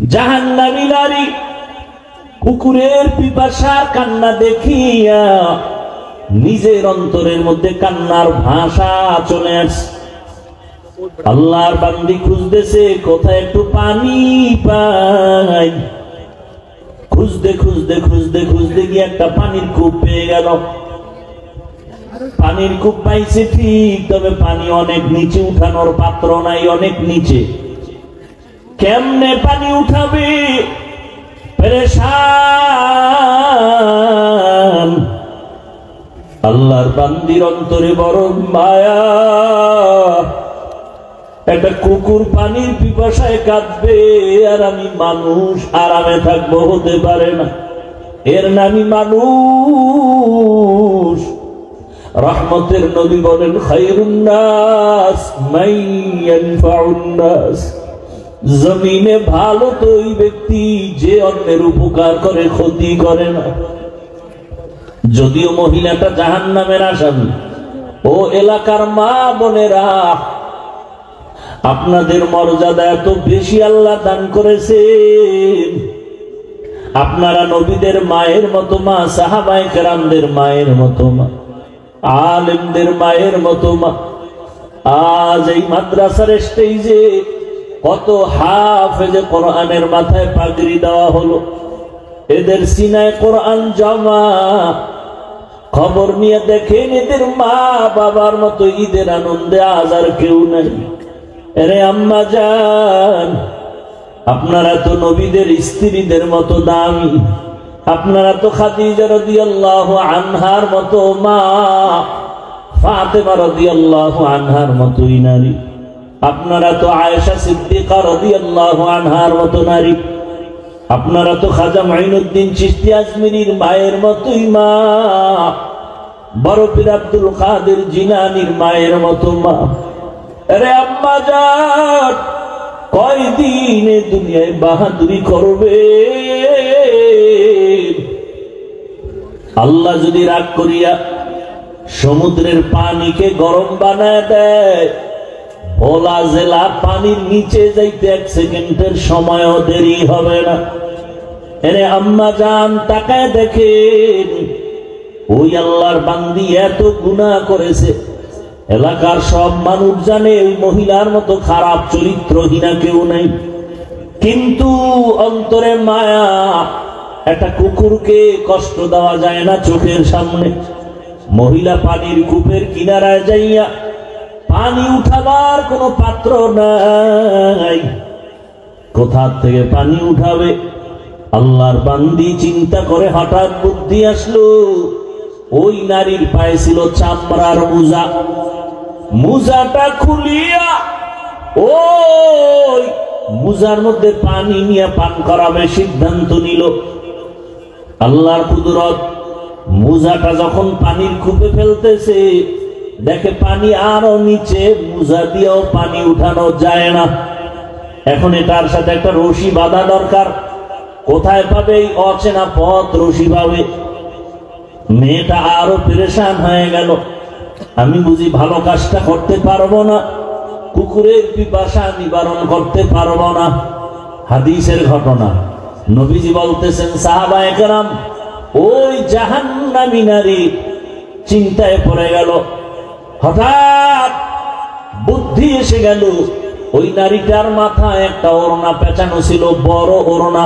জাহান্নামী নারী কুকুরের পিপাসার কান্না দেখিয়া নিজের অন্তরের মধ্যে কান্নার ভাষা চলে আসছে। আল্লাহর বান্দি খুঁজতেছে কোথায় একটু পানি পাই। খুঁজতে খুঁজতে খুঁজতে খুঁজতে গিয়ে একটা পানির কূপ পেয়ে গেল। পানির কূপ পাইছে ঠিক, তবে পানি অনেক নিচে, উঠানোর পাত্র নাই, অনেক নিচে। কেমনে পানি উঠাবে? পেরেশান। আল্লাহর বান্দির অন্তরে বড় মায়া। একটা কুকুর পানির পিপাসায় কাঁদবে, আর আমি মানুষ আরামে থাকবো, হতে পারে না। এর নামই মানুষ। রহমতের নবী বলেন, খায়রুন নাস মান ইয়ানফাউন নাস। জমিনে ভালো তো ওই ব্যক্তি যে অন্যের উপকার করে, ক্ষতি করে না। যদিও মহিলাটা জাহান্নামের আসামি। ও এলাকার মা বোনেরা, আপনাদের মর্যাদা এত বেশি আল্লাহ দান করেছেন। আপনারা নবীদের মায়ের মতো মা, সাহাবায়ে কেরামদের মায়ের মতো মা, আলেমদের মায়ের মতো মা। আজ এই মাদ্রাসার স্টেজে কত হাফেজে কোরআনের মাথায় পাগড়ি দেওয়া হলো, এদের সিনায় কোরআন জমা। খবর নিয়ে দেখেন, এদের মা বাবার মতো ঈদের আনন্দে আজ আর কেউ নাই। আরে আম্মা জান, আপনারা তো নবীদের স্ত্রীদের মতো দামি। আপনারা তো খাদিজা রাদিয়াল্লাহু আনহার মতো মা, ফাতেমা রাদিয়াল্লাহু আনহার মতোই নারী। আপনারা তো আয়েশা সিদ্দিকা রাদিয়াল্লাহু আনহার মতো নারী। আপনারা তো খাজা মাইনুদ্দিন চিশতি আজমিরির মায়ের মতোই মা, বড় পীর আব্দুল কাদের জিলানীর মায়ের মতো মা। আরে আম্মা জান, কয়দিন এ দুনিয়ায় বাহাদুরি করবে? আল্লাহ যদি রাগ করিয়া সমুদ্রের পানিকে গরম বানায় দেয়, ভোলা জেলা পানির নিচে যাইতে 1 সেকেন্ডের সময়ও দেরি হবে না। এরে আম্মা জান, তাকায় দেখেন, ওই আল্লাহর বান্দি এত গুনাহ করেছে, এলাকার সব মানুষ জানে ওই মহিলার মতো খারাপ চরিত্রহীনা কেউ নাই, কিন্তু অন্তরে মায়া। একটা কুকুরকে কষ্ট দেওয়া যায় না চোখের সামনে। মহিলা পানির কূপের কিনারায় যাইয়া পানি উঠাবার কোনো পাত্র নাই, কোথা থেকে পানি উঠাবে? আল্লাহর বান্দি চিন্তা করে হঠাৎ বুদ্ধি আসলো, ওই নারীর পায়ে ছিল চামড়ার মোজা। মোজাটা খুলিয়া ওই মোজার মধ্যে পানি নিয়ে পান করাবে সিদ্ধান্ত নিল। আল্লাহর কুদরত, মোজাটা যখন পানির কূপে ফেলতেছে, দেখে পানি আরো নিচে, মোজা দিয়েও পানি উঠানো যায় না। এখন এটার সাথে একটা রশি বাঁধা দরকার। কোথায় পাবে? এই অচেনা পথ রশি পাবে। মেয়েটা আরো পেরেশান হয়ে গেল, আমি বুঝি ভালো কাজটা করতে পারবো না, কুকুরের পিপাসা নিবারণ করতে পারবো না। হাদিসের ঘটনা, নবীজি বলতেছেন, সাহাবায়ে কেরাম ওই জাহান্নামী নারী চিন্তায় পড়ে গেল। হঠাৎ বুদ্ধি এসে গেল, ওই নারীটার মাথায় একটা ওড়না পেঁচানো ছিল, বড় ওড়না।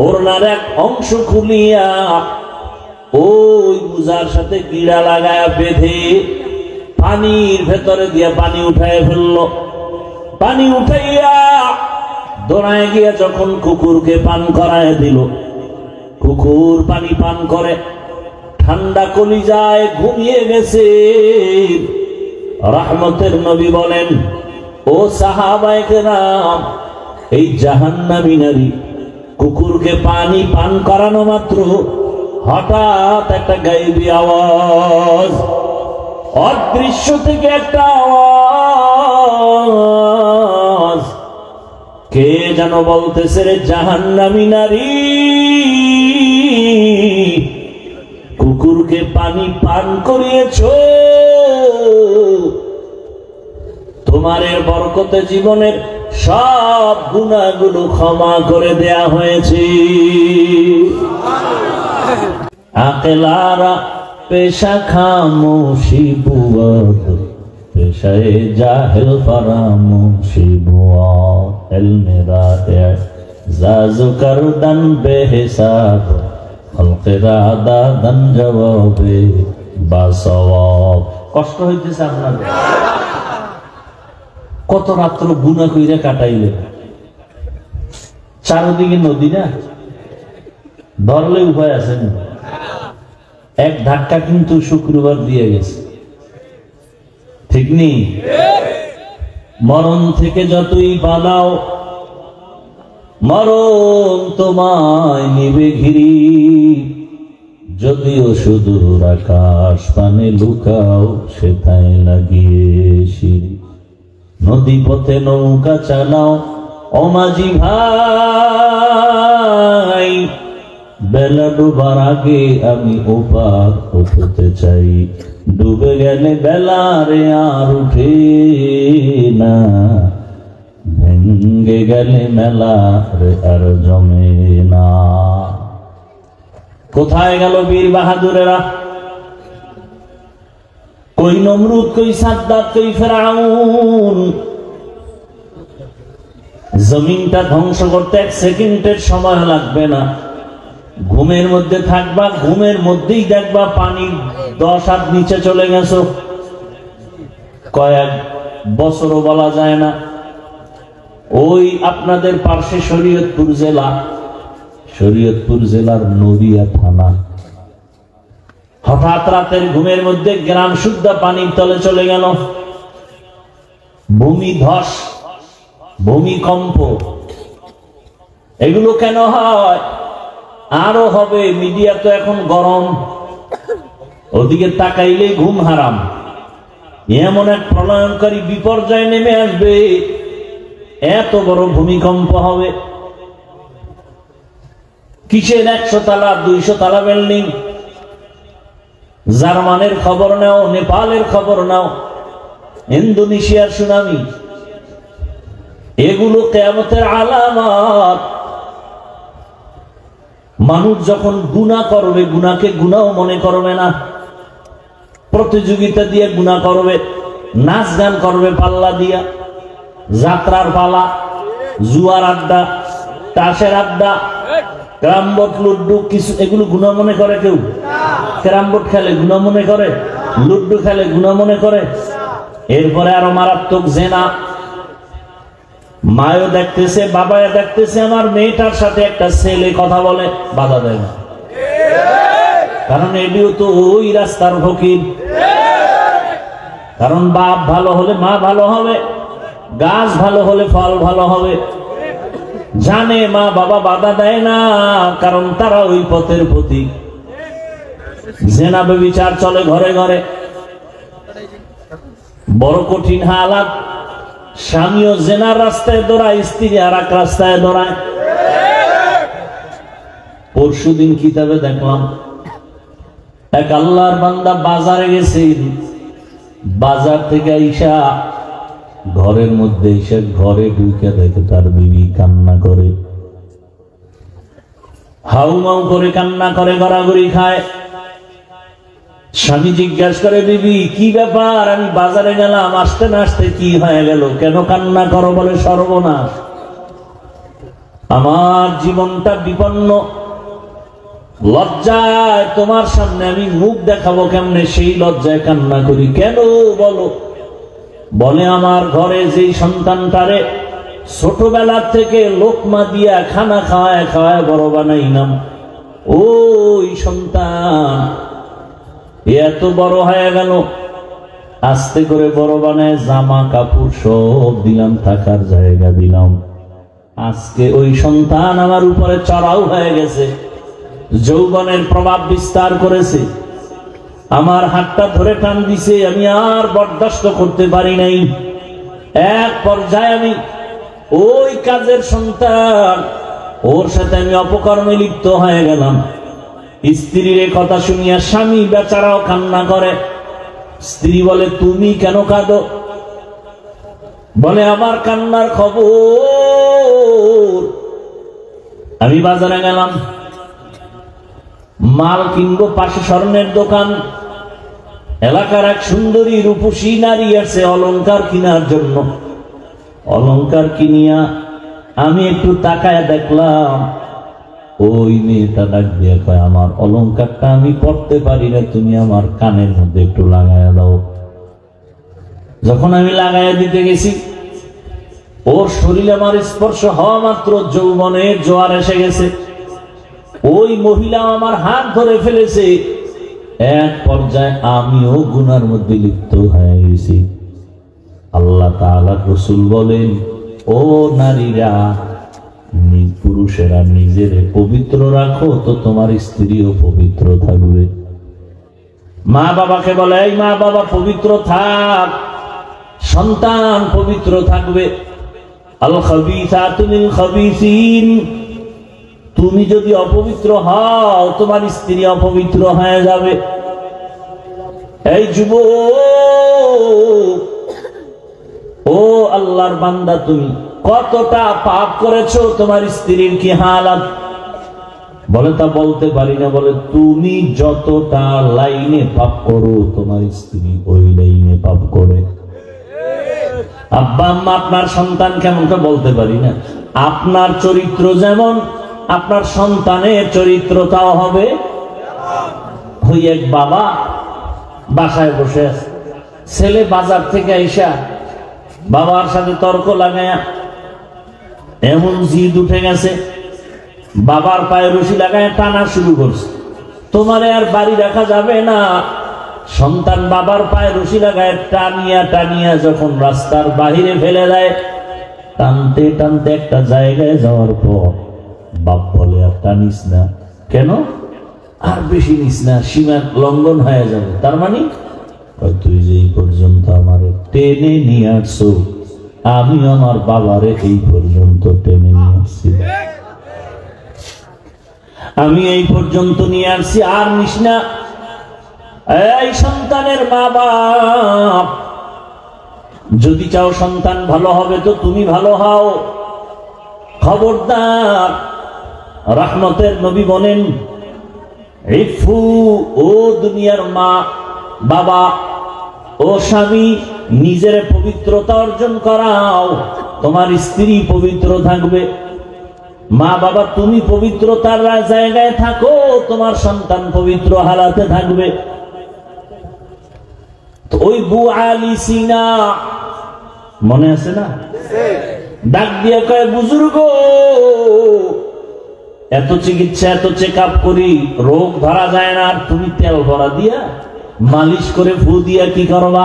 ওড়নার এক অংশ খুলিয়া ওই মোজার সাথে গিড়া লাগায়া বেঁধে পানির ভেতরে দিয়া পানি উঠায় ফেললো। পানি উঠাইয়া দৌড়ায় গিয়া যখন কুকুরকে পান করায় দিল, কুকুর পানি পান করে ঠান্ডা কলিজায় ঘুমিয়ে গেছে। রহমতের নবী বলেন, ও সাহাবায়ে কেরাম, এই জাহান্নামী নারী কুকুরকে পানি পান করানো মাত্র হঠাৎ একটা গায়েবী আওয়াজ, অদৃশ্য থেকে একটা আওয়াজ, কে যেন বলতেছে, রে জাহান্নামী নারী, কুকুরকে পানি পান করিয়েছো, তোমার এর বরকতে জীবনের সব গুনাহগুলো ক্ষমা করে দেয়া হয়েছে। আকেলারা পেশা খামোশি বুয়াদ, পেশায়ে জাহেল ফরামোশি বুয়াদ, এলমেরা জাজু করদান বেহিসাব, খলকেরা দাদান জবাবে বাসওয়াব। কষ্ট হইতেছে আপনাদের? কত রাত্র গুনাহ কইরা কাটাইলে, চারদিকে নদী না, ধরলে উপায় আছে না। এক ধাক্কা কিন্তু শুক্রবার দিয়ে গেছে, ঠিক নেই? মরণ থেকে যতই পালাও, মরণ তোমায় নিবে ঘিরি, যদিও সুদূর আকাশ পানে লুকাও, সেথায় লাগিয়ে সিঁড়ি। নদী পথে নৌকা চালাও ও মাঝি ভাই, বেলা ডুবার আগে আমি ওপার হতে চাই, ডুবে গেলে বেলা রে আর উঠে না, ভেঙ্গে গেলে মেলা রে আর জমে না। কোথায় গেল বীর বাহাদুরেরা? কই নমরুদ, কই সাদ্দাত, কই ফেরাউন? জমিনটা ধ্বংস করতে এক সেকেন্ডের সময় লাগবে না। ঘুমের মধ্যে থাকবা, ঘুমের মধ্যেই দেখবা পানি 10 হাত নিচে চলে গেছো, কয়েক বছরও বলা যায় না। ওই আপনাদের পার্শ্বে শরীয়তপুর জেলা, শরীয়তপুর জেলার নদিয়া থানা, হঠাৎ রাতের ঘুমের মধ্যে গ্রাম শুদ্ধা পানির তলে চলে গেল। ভূমিধস, ভূমিকম্প, এগুলো কেন হয়? আরো হবে। মিডিয়া তো এখন গরম, ওদিকে তাকাইলেই ঘুম হারাম। এমন এক প্রলয়ঙ্কারী বিপর্যয় নেমে আসবে, এত বড় ভূমিকম্প হবে। কিসের 100 তলা 200 তলা বিল্ডিং? জার্মানের খবর নাও, নেপালের খবর নাও, ইন্দোনেশিয়ার সুনামি, এগুলো কিয়ামতের আলামত। মানুষ যখন গুনাহ করবে, গুনাহকে গুনাহ মনে করবে না, প্রতিযোগিতা দিয়ে গুনাহ করবে, নাচ গান করবে পাল্লা দিয়া, যাত্রার পালা, জুয়ার আড্ডা, তাসের আড্ডা, ক্যারাম বোর্ড, লুড্ডু, কিছু এগুলো গুনাহ মনে করে কেউ? ক্যারাম বোর্ড খেলে গুনাহ মনে করে, লুড্ডু খেলে গুনাহ মনে করে। এরপরে আরো মারাত্মক জেনা। মায়ও দেখতেছে, বাবাও দেখতেছে, আমার মেয়েটার সাথে একটা ছেলে কথা বলে, বাধা দেয় না, কারণ এটিও তো ওই রাস্তার ফকির। কারণ বাপ ভালো হলে মা ভালো হবে, গাছ ভালো হলে ফল ভালো হবে। জানে মা বাবা বাধা দেয় না, কারণ তারা ওই পথের প্রতি। জেনা ব্যভিচার চলে ঘরে ঘরে, বড় কঠিন হালাত। স্বামীও জেনার রাস্তায় দৌড়ায়, স্ত্রী আর এক রাস্তায় দৌড়ায়। পরশুদিন কিতাবে দেখলাম এক আল্লাহর বান্দা বাজারে গেছে, বাজার থেকে আইসা ঘরের মধ্যে এসে ঘরে ঢুকে দেখে তার বিবি কান্না করে, হাউমাউ করে কান্না করে, গড়াগড়ি খায়। স্বামী জিজ্ঞাসা করে, বিবি কি ব্যাপার? আমি বাজারে গেলাম, আসতে না আসতে কি হয়ে গেল, কেন কান্না করো? বলে, সর্বনাশ, আমার জীবনটা বিপন্ন, লজ্জায় তোমার সামনে আমি মুখ দেখাবো কেমনে, সেই লজ্জায় কান্না করি। কেন বলো? বলে, আমার ঘরে যেই সন্তানটারে ছোটবেলা থেকে লোকমা দিয়া খানা খাওয়ায় খাওয়ায় বড় বানাইলাম, ওই সন্তান এত বড় হয়ে গেল, আস্তে করে বড় বানায়, জামা কাপড় সব দিলাম, থাকার জায়গা দিলাম। আজকে ওই সন্তান আমার উপরে চড়াও হয়ে গেছে, যৌবনের প্রভাব বিস্তার করেছে, আমার হাতটা ধরে টান দিছে, আমি আর বরদাস্ত করতে পারি নাই। এক পর্যায়ে আমি ওই কাজের সন্তান, ওর সাথে আমি অপকর্মে লিপ্ত হয়ে গেলাম। স্ত্রীর এই কথা শুনিয়া স্বামী বেচারাও কান্না করে। স্ত্রী বলে, তুমি কেন কাঁদো? বলে আমার কান্নার খবর, আমি বাজারে গেলাম, মাল কিনবো, পাশে স্বর্ণের দোকান, এলাকার এক সুন্দরী রূপসী নারী আছে অলংকার কেনার জন্য। অলংকার কিনিয়া আমি একটু তাকায় দেখলাম, ওই মেয়েটা ডাক দিয়ে কয়, আমার অলংকারটা আমি পড়তে পারি না, তুমি আমার কানের মধ্যে একটু লাগাইয়া দাও। যখন আমি লাগাইয়া দিতে গেছি, ওর শরীরে আমার স্পর্শ হওয়া মাত্র যৌবনের জোয়ার এসে গেছে। ওই মহিলা আমার হাত ধরে ফেলেছে। এক পর্যায়ে আমিও গুনার মধ্যে লিপ্ত হয়ে গেছি। আল্লাহ তাআলা রাসূল বলেন, ও নারীরা, পুরুষেরা নিজের পবিত্র রাখো তো তোমার স্ত্রীও পবিত্র থাকবে। মা বাবাকে বলে, এই মা বাবা পবিত্র থাক, সন্তান পবিত্র থাকবে। আল খাবিসাতু লিল খাবিসিন, তুমি যদি অপবিত্র হও তোমার স্ত্রী অপবিত্র হয়ে যাবে। এই যুবক, ও আল্লাহর বান্দা, তুমি কতটা পাপ করেছো, তোমার স্ত্রীর কি হালাত? বলে তা বলতে পারি না। বলে তুমি যতটা লাইনে পাপ করো তোমার স্ত্রী ওই লাইনে পাপ করে। আব্বা আম্মা আপনার সন্তান কেমন তা বলতে পারি না। আপনার চরিত্র যেমন আপনার সন্তানের চরিত্রটাও হবে। ওই এক বাবা বাসায় বসে আছে, ছেলে বাজার থেকে আইসা বাবার সাথে তর্ক লাগায়া এমন জিদ উঠে গেছে, বাবার পায়ে রশি লাগায় টানা শুরু করছে, তোমারে আর বাড়ি রাখা যাবে না। সন্তান বাবার পায়ে রশি লাগায় টানিয়া টানিয়া যখন রাস্তার বাহিরে ফেলে দেয়, টানতে টানতে একটা জায়গায় যাওয়ার পর বাপ বলে, আর টানিস না। কেন? আর বেশি নিস না, সীমা লঙ্ঘন হয়ে যাবে। তার মানে তুই যে এই পর্যন্ত আমারে টেনে নিয়ে আসছো, আমি আমার বাবারে এই পর্যন্ত টেনে নিয়ে আসছি, আমি এই পর্যন্ত নিয়ে আসছি, আর নিস না। এই সন্তানের মা বাপ, যদি চাও সন্তান ভালো হবে তো তুমি ভালো হও। খবরদার, রহমতের নবী বলেন, ইফু, ও দুনিয়ার মা বাবা, ও স্বামী, নিজের পবিত্রতা অর্জন করাও, তোমার স্ত্রী পবিত্র থাকবে। মা বাবা, তুমি পবিত্রতার জায়গায় থাকো, তোমার সন্তান পবিত্র হালাতে থাকবে। তো ওই বু আলী সিনা মনে আছে না? ডাক দিয়ে কয়, বুজুর্গ, এত চিকিৎসা এত চেক আপ করি, রোগ ধরা যায় না, আর তুমি তেল ভরা দিয়া মালিশ করে ফু দিয়া কি করবা?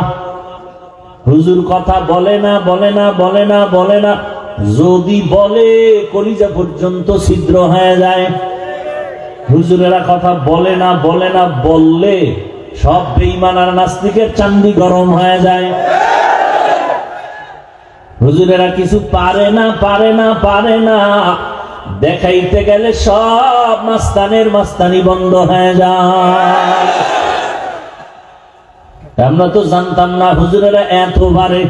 হুজুর কথা বলে না, বলে না, বলে না, বলে না। যদি বলে কলিজা পর্যন্ত ছিদ্র হয়ে যায়। হুজুরেরা কথা বলে না, বলে না, বললে সব বেঈমান আর নাস্তিকের চান্দি গরম হয়ে যায়। হুজুরেরা কিছু পারে না, পারে না, পারে না, দেখাইতে গেলে সব মাস্তানের মাস্তানি বন্ধ হয়ে যায়। আমরা তো জানতাম না হুজুরেরা এত পারে,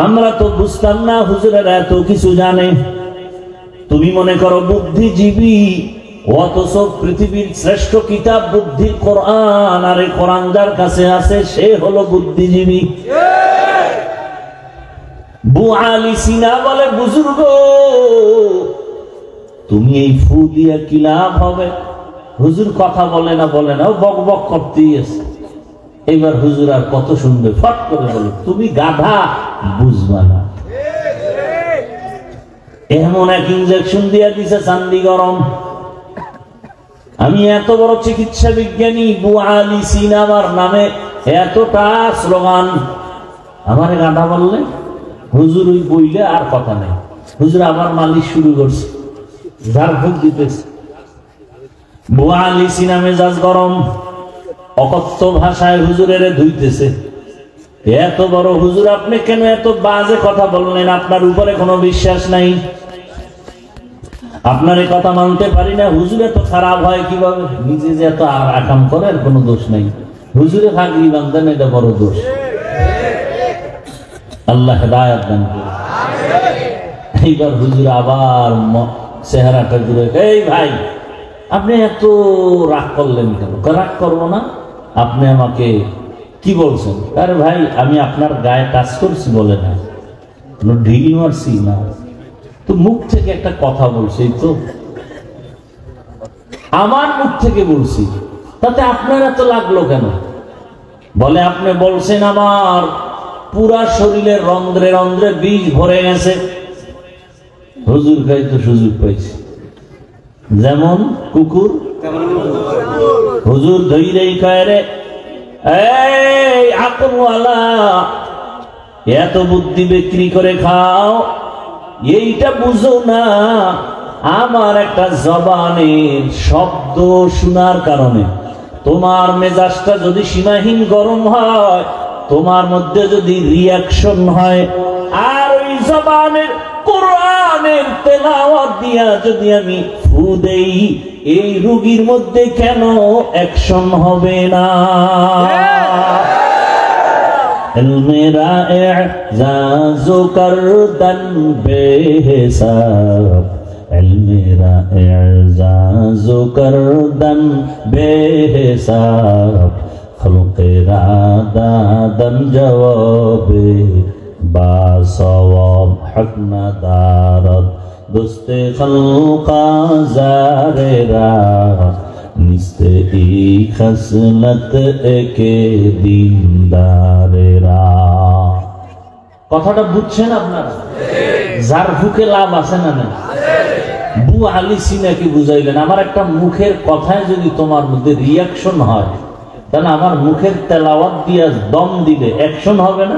আমরা তো বুঝতাম না হুজুরেরা এত কিছু জানে। তুমি মনে করো বুদ্ধিজীবী, অথচ পৃথিবীর শ্রেষ্ঠ কিতাব বুদ্ধির কোরআন, আর এই কোরআন যার কাছে আছে সে হলো বুদ্ধিজীবী। বু আলী সিনা বলে, বুজুর্গ, তুমি এই ফু দিয়া কি লাভ হবে? হুজুর কথা বলে না, বলে না, ও বক বক করতেই আছে। এবার হুজুর আর কত শুনবে, ফট করে বলে, তুমি গাধা, বুঝবা না। এমন এক ইনজেকশন দিয়া দিছে চান্দি গরম। আমি এত বড় চিকিৎসা বিজ্ঞানী, বু আলী সিনা আমার নামে এতটা স্লোগান, আমারে গাধা বললে হুজুর ওই বইলে আর কথা নেই। হুজুর আবার মালিশ শুরু করছে, ঝাড়ফুঁক দিতেছে। বু আলী সিনা মেজাজ গরম, অকথ্য ভাষায় হুজুরের ধুইতেছে। এত বড় হুজুর, আপনি কেন এত বাজে কথা বললেন? আপনার উপরে কোনো বিশ্বাস নাই, আপনার এই কথা মানতে পারি না। হুজুর এত খারাপ হয় কিভাবে? নিজে যে এত আকাম করে আর কোনো দোষ নাই, হুজুরে ফাঁকরি বান্ধেন, এটা বড় দোষ। আল্লাহ হেদায়েত দান করুন। এইবার হুজুর আবার চেহারাটা জুড়ে, এই ভাই আপনি এত রাগ করলেন কেন? রাগ করবো না, আপনি আমাকে কি বলছেন? আরে ভাই আমি আপনার গায়ে টাচ করছি বলে না, ঢিল মারছি না, তো মুখ থেকে একটা কথা বলছি, তো আমার মুখ থেকে বলছি, তাতে আপনার এত লাগলো কেন? বলে আপনি বলছেন আমার পুরা শরীরের রন্ধ্রে রন্ধ্রে বীজ ভরে গেছে। হুজুর ভাই তো সুযোগ পাইছে, যেমন কুকুর হুজুর ধৈরেই কয়, রে এই আকলওয়ালা, এত বুদ্ধি বিক্রি করে খাও, এইটা বুঝো না আমার একটা জবানের শব্দ শোনার কারণে তোমার মেজাজটা যদি সীমাহীন গরম হয়, তোমার মধ্যে যদি রিয়াকশন হয়, আর ওই জবানের কোরআনের তেলাওয়াত দিয়া যদি আমি ফু দেই, এই রোগীর মধ্যে কেন অ্যাকশন হবে না? মেরা এজাজু করদন বেহিসাব, মেরা এজাজু করদন বেহিসাব, খলকেরা দাদন জবাবে বাসওয়াব, হক না দারদ দুস্তে খলকা জারেরা, নিস্তে ই খসলত একে দিনদারেরা। কথাটা বুঝছেন আপনারা? যার বুকে লাভ আছে না না? বু আলী সিনাকে বুঝাইলেন, আমার একটা মুখের কথায় যদি তোমার মধ্যে রিয়াকশন হয়, তাহলে আমার মুখের তেলাওয়াত দিয়া দম দিলে অ্যাকশন হবে না?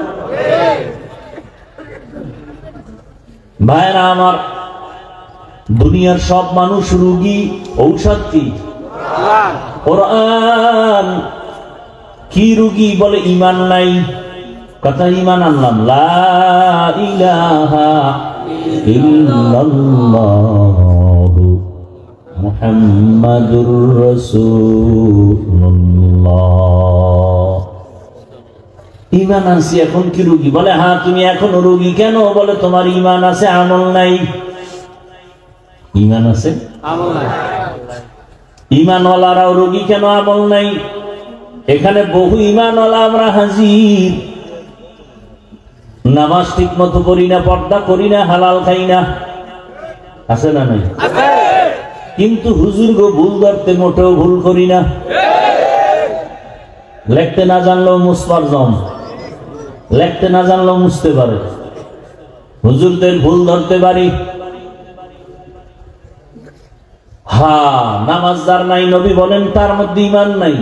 ভাইরা আমার, দুনিয়ার সব মানুষ রোগী, ঔষধ কি? কোরআন। কি রোগী? বলে ঈমান নাই। কথা ঈমান আনলাম, লা ইলাহা ইল্লাল্লাহু মুহাম্মাদুর রাসূলুল্লাহ। ঈমান আছে, এখন কি রোগী? বলে হ্যাঁ তুমি এখনো রোগী কেন? বলে তোমার ঈমান আছে, আমল নাই। ঈমান আছে, আমল নাই। ঈমানওয়ালারাও রোগী কেন? আমল নাই। এখানে বহু ঈমানওয়ালা আমরা হাজির, নামাজ ঠিক মতো পড়ি না, পর্দা করি না, হালাল খাই না, আছে না নাই? কিন্তু হুজুর গো ভুল ধরতে মোটেও ভুল করি না। লিখতে না জানলেও মুছবার জম, লিখতে না জানলেও মুছতে পারে। হুজুরদের ভুল ধরতে পারি। হ্যাঁ, নামাজদার নাই, নবী বলেন তার মধ্যে ঈমান নাই।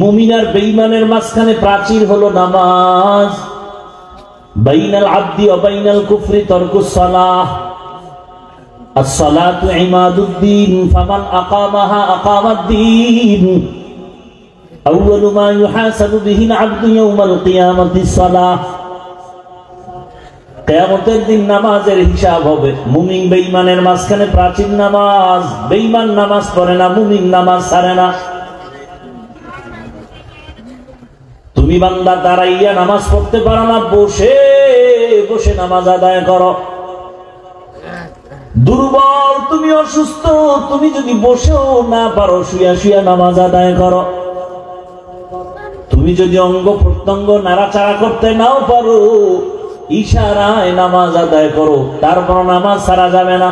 মুমিন আর বেঈমানের মাঝখানে প্রাচীর হলো নামাজ। বাইনাল আবদি ওয়া বাইনাল কুফরি তারকুস সালাহ। আস-সালাতু ইমাদুদ্দিন ফামান আকামাহা আকামাদ্দিন। আউয়ালু মা ইউহাসাবু বিহিল আবদু ইয়াওমাল কিয়ামাতিস সালাহ। কিয়ামতের দিন নামাজের হিসাব হবে। মুমিন বেঈমানের মাঝখানে প্রাচীর নামাজ। বেঈমান নামাজ পড়ে না, মুমিন নামাজ ছাড়ে না। তুমি বান্দা দাঁড়াইয়া নামাজ পড়তে পারো না, বসে বসে নামাজ আদায় করো। দুর্বল, তুমি অসুস্থ, তুমি যদি বসেও না পারো, শুয়া শুয়া নামাজ আদায় করো। তুমি যদি অঙ্গ প্রত্যঙ্গ নাড়াচাড়া করতে নাও পারো, ইশারায় নামাজ আদায় করো, তারপর নামাজ ছাড়া যাবে না।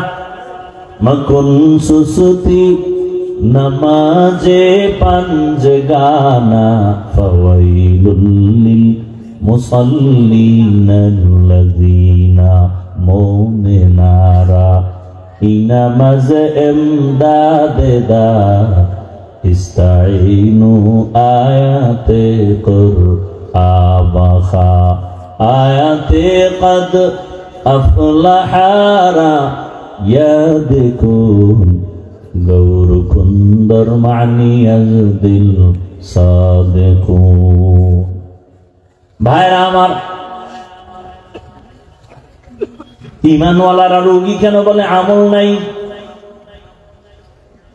মকুন সুসুতি নামাজে পাঞ্জগানা, ফাওয়াইলুল লিল মুসাল্লিনাল্লাযীনা মুমিনারা ইনামাজ এমদাদেদা ইস্তাইনু আয়াতে কুরআবাখা আয়াতে কদ আফলাহারা ইয়াদকুন গৌর কুন্দর মানিয়াজ দিল সাদেকু। ভাইরা আমার, ঈমানওয়ালারা রোগী কেন? বলে আমল নাই।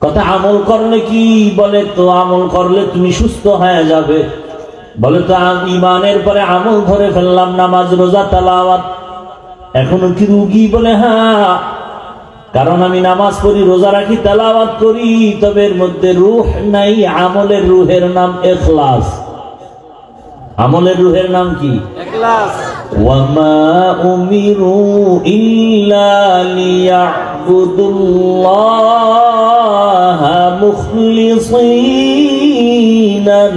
কথা আমল করলে কি? বলে তো আমল করলে তুমি সুস্থ হয়ে যাবে। বলে তো ইমানের পরে আমল ধরে ফেললাম, নামাজ রোজা তেলাওয়াত, এখনো কি রুগী? বলে হ্যাঁ, কারণ আমি নামাজ পড়ি, রোজা রাখি, তেলাওয়াত করি, তবে এর মধ্যে রূহ নাই। আমলের রূহের নাম ইখলাস। আমলের রূহের নাম কি? ইখলাস। ওয়ামা উমিরু ইল্লা লিয়াবুদুল্লাহা মুখলিসিনা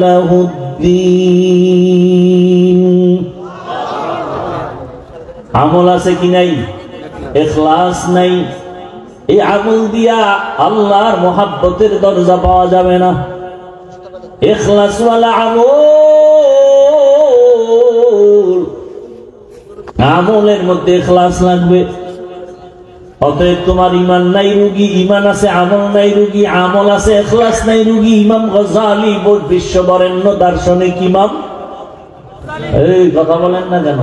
লাহুদ্দীন। আমল আছে কি নাই? ইখলাস নাই। এই আমল দিয়া আল্লাহর মোহাব্বতের দরজা পাওয়া যাবে না। ইখলাস ওয়ালা আমলের মধ্যে ইখলাস লাগবে। অতএব তোমার ইমান নাই রুগী, ইমান আছে, আমল নাই রুগী, আমল আছে, ইখলাস নাই রুগী। ইমাম গজালি বিশ্ববরেণ্য দার্শনিক ইমাম, এই কথা বলেন না কেন?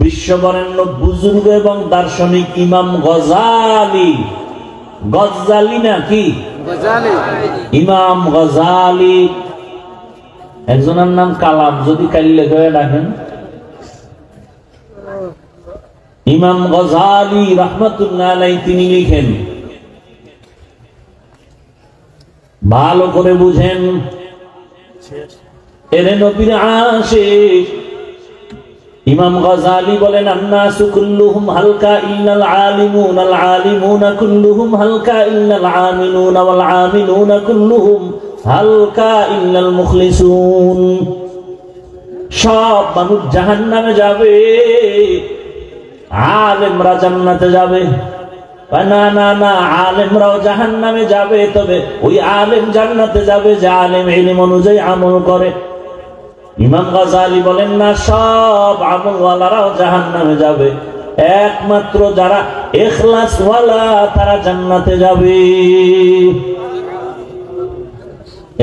বিশ্ববরেণ্য বুজুর্গ এবং দার্শনিক ইমাম গজালি, গজালি না কি? ইমাম গজালি। একজনের নাম কালাম, যদি কাইলে করে ডাকেন। ইমাম গজালি রাহমাতুল্লাহ আলাইহি তিনি লিখেন, ভালো করে বুঝেন, এরে নবীর আশিক। ইমাম গজালি বলেন, আন্নাসু কুল্লুহুম হালকা ইল্লাল আলিমুন, আল আলিমুনা কুল্লুহুম হালকা ইল্লাল আমিলুন, ওয়াল আমিলুনা কুল্লুহুম হালকা ইল্লাল মুখলিসুন। সব মানুষ জাহান্নামে যাবে, আলেমরা জান্নাতে যাবে। না না না, আলেমরাও জাহান্নামে যাবে, তবে ওই আলেম জান্নাতে যাবে যে আলেম ইলম অনুযায়ী আমল করে। ইমাম গজালি বলেন না, সব আমলওয়ালারাও জাহান্নামে যাবে, একমাত্র যারা ইখলাস ওয়ালা তারা জান্নাতে যাবে।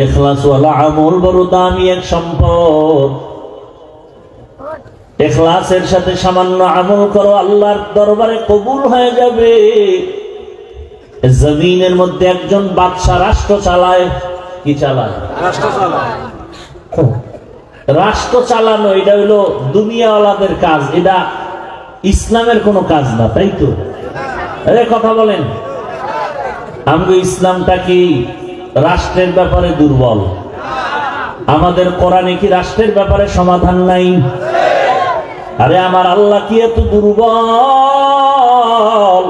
ইখলাস ওয়ালা আমল বড় দামি এক সম্পদ। ইখলাসের সাথে সামান্য আমল করো, আল্লাহর দরবারে কবুল হয়ে যাবে। জমিনের মধ্যে একজন বাদশা রাষ্ট্র চালায়। কি চালায়? রাষ্ট্র চালায়। রাষ্ট্র চালানো এটা হলো দুনিয়াওয়ালাদের কাজ, এটা ইসলামের কোনো কাজ না, তাই তো? কথা বলেন। আমাদের ইসলামটা কি রাষ্ট্রের ব্যাপারে দুর্বল? আমাদের কোরআনে কি রাষ্ট্রের ব্যাপারে সমাধান নাই? আরে আমার আল্লাহ কি এত দুর্বল?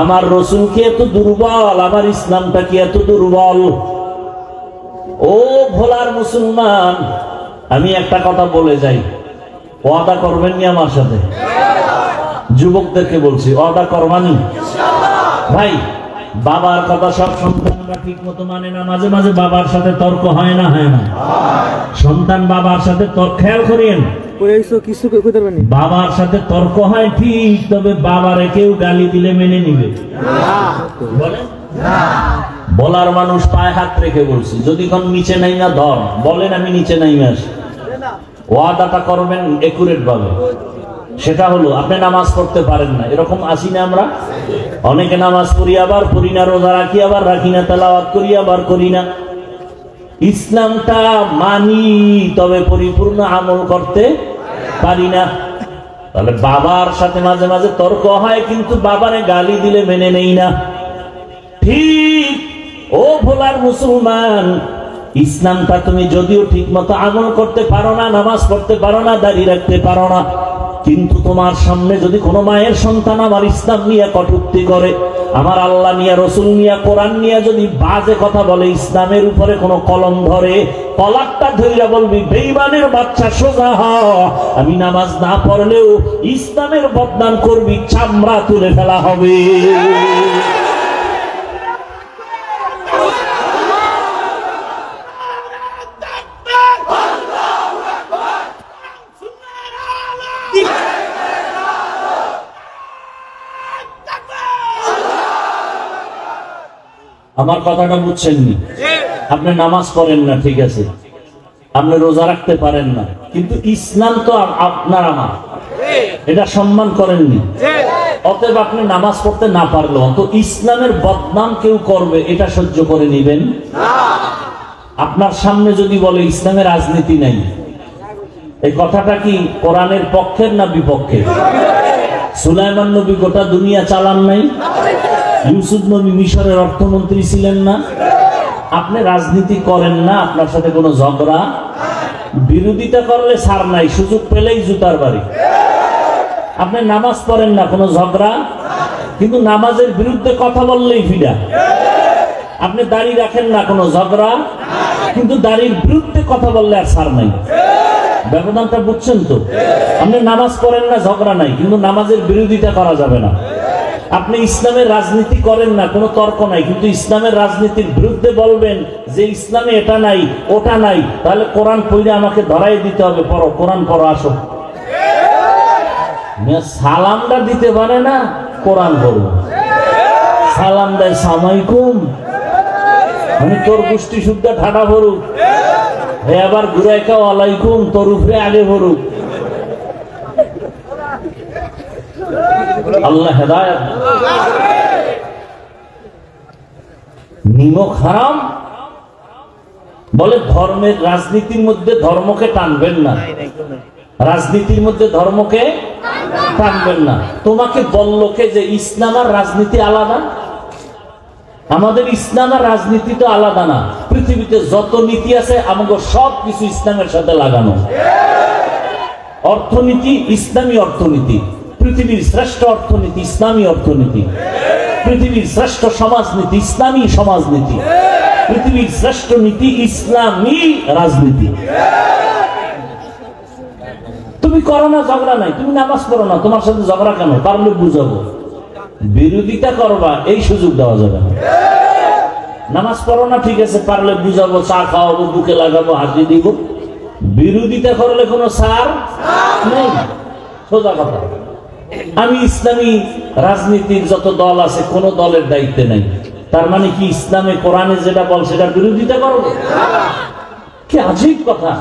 আমার রসুল কি এত দুর্বল? আমার ইসলামটা কি এত দুর্বল? ও ভোলার মুসলমান, আমি একটা কথা বলে যাই, ওয়াদা করবেন নি আমার সাথে? যুবকদেরকে বলছি, ওয়াদা করবানি? ভাই, বাবার কথা সব সন্তানরা ঠিক মতো মানে না। মাঝে মাঝে বাবার সাথে তর্ক হয় না? হয় না? সন্তান বাবার সাথে তর্ক, খেয়াল করিয়েন, বাবার সাথে তর্ক হয় ঠিক, তবে বাবারে কেউ গালি দিলে মেনে নিবে? বলেন বলার মানুষ পায়ে হাত রেখে বলছি, যদি কোন নিচে নাই না ধর, বলেন আমি নিচে নাই আসি। ওয়াদাটা করবেন একুরেট ভাবে। সেটা হলো, আপনি নামাজ পড়তে পারেন না, এরকম আসি না আমরা? অনেকে নামাজ পড়ি আবার পড়ি না, রোজা রাখি আবার রাখি না, তেলাওয়াত করি আবার করি না। ইসলামটা মানি, তবে পরিপূর্ণ আমল করতে পারি না। তাহলে বাবার সাথে মাঝে মাঝে তর্ক হয়, কিন্তু বাবারে গালি দিলে মেনে নেই না। ঠিক ও ভোলার মুসলমান, ইসলামটা তুমি যদিও ঠিক মতো আমল করতে পারো না, নামাজ পড়তে পারো না, দাঁড়িয়ে রাখতে পারো না, কিন্তু তোমার সামনে যদি কোনো মায়ের সন্তান আমার ইসলাম নিয়ে কটূক্তি করে, আমার আল্লাহ নিয়ে, রসুল নিয়ে, কোরআন নিয়ে যদি বাজে কথা বলে, ইসলামের উপরে কোনো কলম ধরে, কলারটা ধরিয়া বলবি, বেঈমানের বাচ্চা সোজা হ। আমি নামাজ না পড়লেও ইসলামের বদনাম করবি, চামড়া তুলে ফেলা হবে। আমার কথাটা বুঝছেন নি? আপনি নামাজ পড়েন না, ঠিক আছে, আপনি রোজা রাখতে পারেন না, কিন্তু ইসলাম তো আপনার আমার, এটা সম্মান করেননি। অতএব আপনি নামাজ পড়তে না পারলেও তো ইসলামের বদনাম কেউ করবে, এটা সহ্য করে নিবেন? আপনার সামনে যদি বলে ইসলামে রাজনীতি নাই, এই কথাটা কি কোরআনের পক্ষের না বিপক্ষে? সুলাইমান নবী গোটা দুনিয়া চালান নাই? ইউসুফ নবী মিশরের অর্থমন্ত্রী ছিলেন না? আপনি রাজনীতি করেন না, আপনার সাথে কোনো ঝগড়া বিরোধিতা করলে ছাড় নাই, সুযোগ পেলেই জুতার বাড়ি। আপনি নামাজ পড়েন না, কোনো ঝগড়া, কিন্তু নামাজের বিরুদ্ধে কথা বললেই ফিডা। আপনি দাড়ি রাখেন না, কোনো ঝগড়া, কিন্তু দাড়ির বিরুদ্ধে কথা বললে আর ছাড় নাই। ব্যবধানটা বুঝছেন তো? আপনি নামাজ পড়েন না, ঝগড়া নাই, কিন্তু নামাজের বিরোধিতা করা যাবে না। আপনি ইসলামের রাজনীতি করেন না, কোনো তর্ক নাই, কিন্তু ইসলামের রাজনীতির বিরুদ্ধে বলবেন যে ইসলামে এটা নাই ওটা নাই, তাহলে কোরআন পড়ে আমাকে ধরাই দিতে হবে, পড়ো কোরআন পড়ো, আসো। সালামটা দিতে পারে না, কোরআন পড়বো। সালাম দেয় সালামালাইকুম, আমি তোর গোষ্ঠী শুদ্ধ ঠাডা ভরুক, হে আবার ঘুরে কেউ আলাইকুম, তোর উপরে আগে ভরুক। আল্লাহ হেদায়েত। নিমক হারাম বলে ধর্মের, রাজনীতির মধ্যে ধর্মকে টানবেন না, রাজনীতির মধ্যে ধর্মকে টানবেন না। তোমাকে বলল কে যে ইসলাম আর রাজনীতি আলাদা? আমাদের ইসলাম আর রাজনীতি তো আলাদা না। পৃথিবীতে যত নীতি আছে আমাদের সব কিছু ইসলামের সাথে লাগানো। অর্থনীতি ইসলামী অর্থনীতি, পৃথিবীর শ্রেষ্ঠ অর্থনীতি ইসলামী অর্থনীতি, পৃথিবীর শ্রেষ্ঠ সমাজনীতি ইসলামী সমাজনীতি, পৃথিবীর শ্রেষ্ঠ নীতি ইসলামী রাজনীতি। তুমি করো না, ঝগড়া নাই, তুমি নামাজ পড়ো না, তোমার সাথে ঝগড়া কেন? পারলে বুঝাবো। বিরোধিতা করবা এই সুযোগ দেওয়া যাবে না। নামাজ পড়ো না, ঠিক আছে, পারলে বুঝাবো, চা খাওয়াবো, বুকে লাগাবো, হাতি দিব। বিরোধিতা করলে কোনো সার নেই, সোজা কথা। আমি ইসলামী রাজনীতির যত দল আছে কোন দলের দায়িত্বে নাই, তার মানে কি ইসলামে কোরআনে যেটা বল সেটার বিরোধিতা করবো? কি আজীব কথা।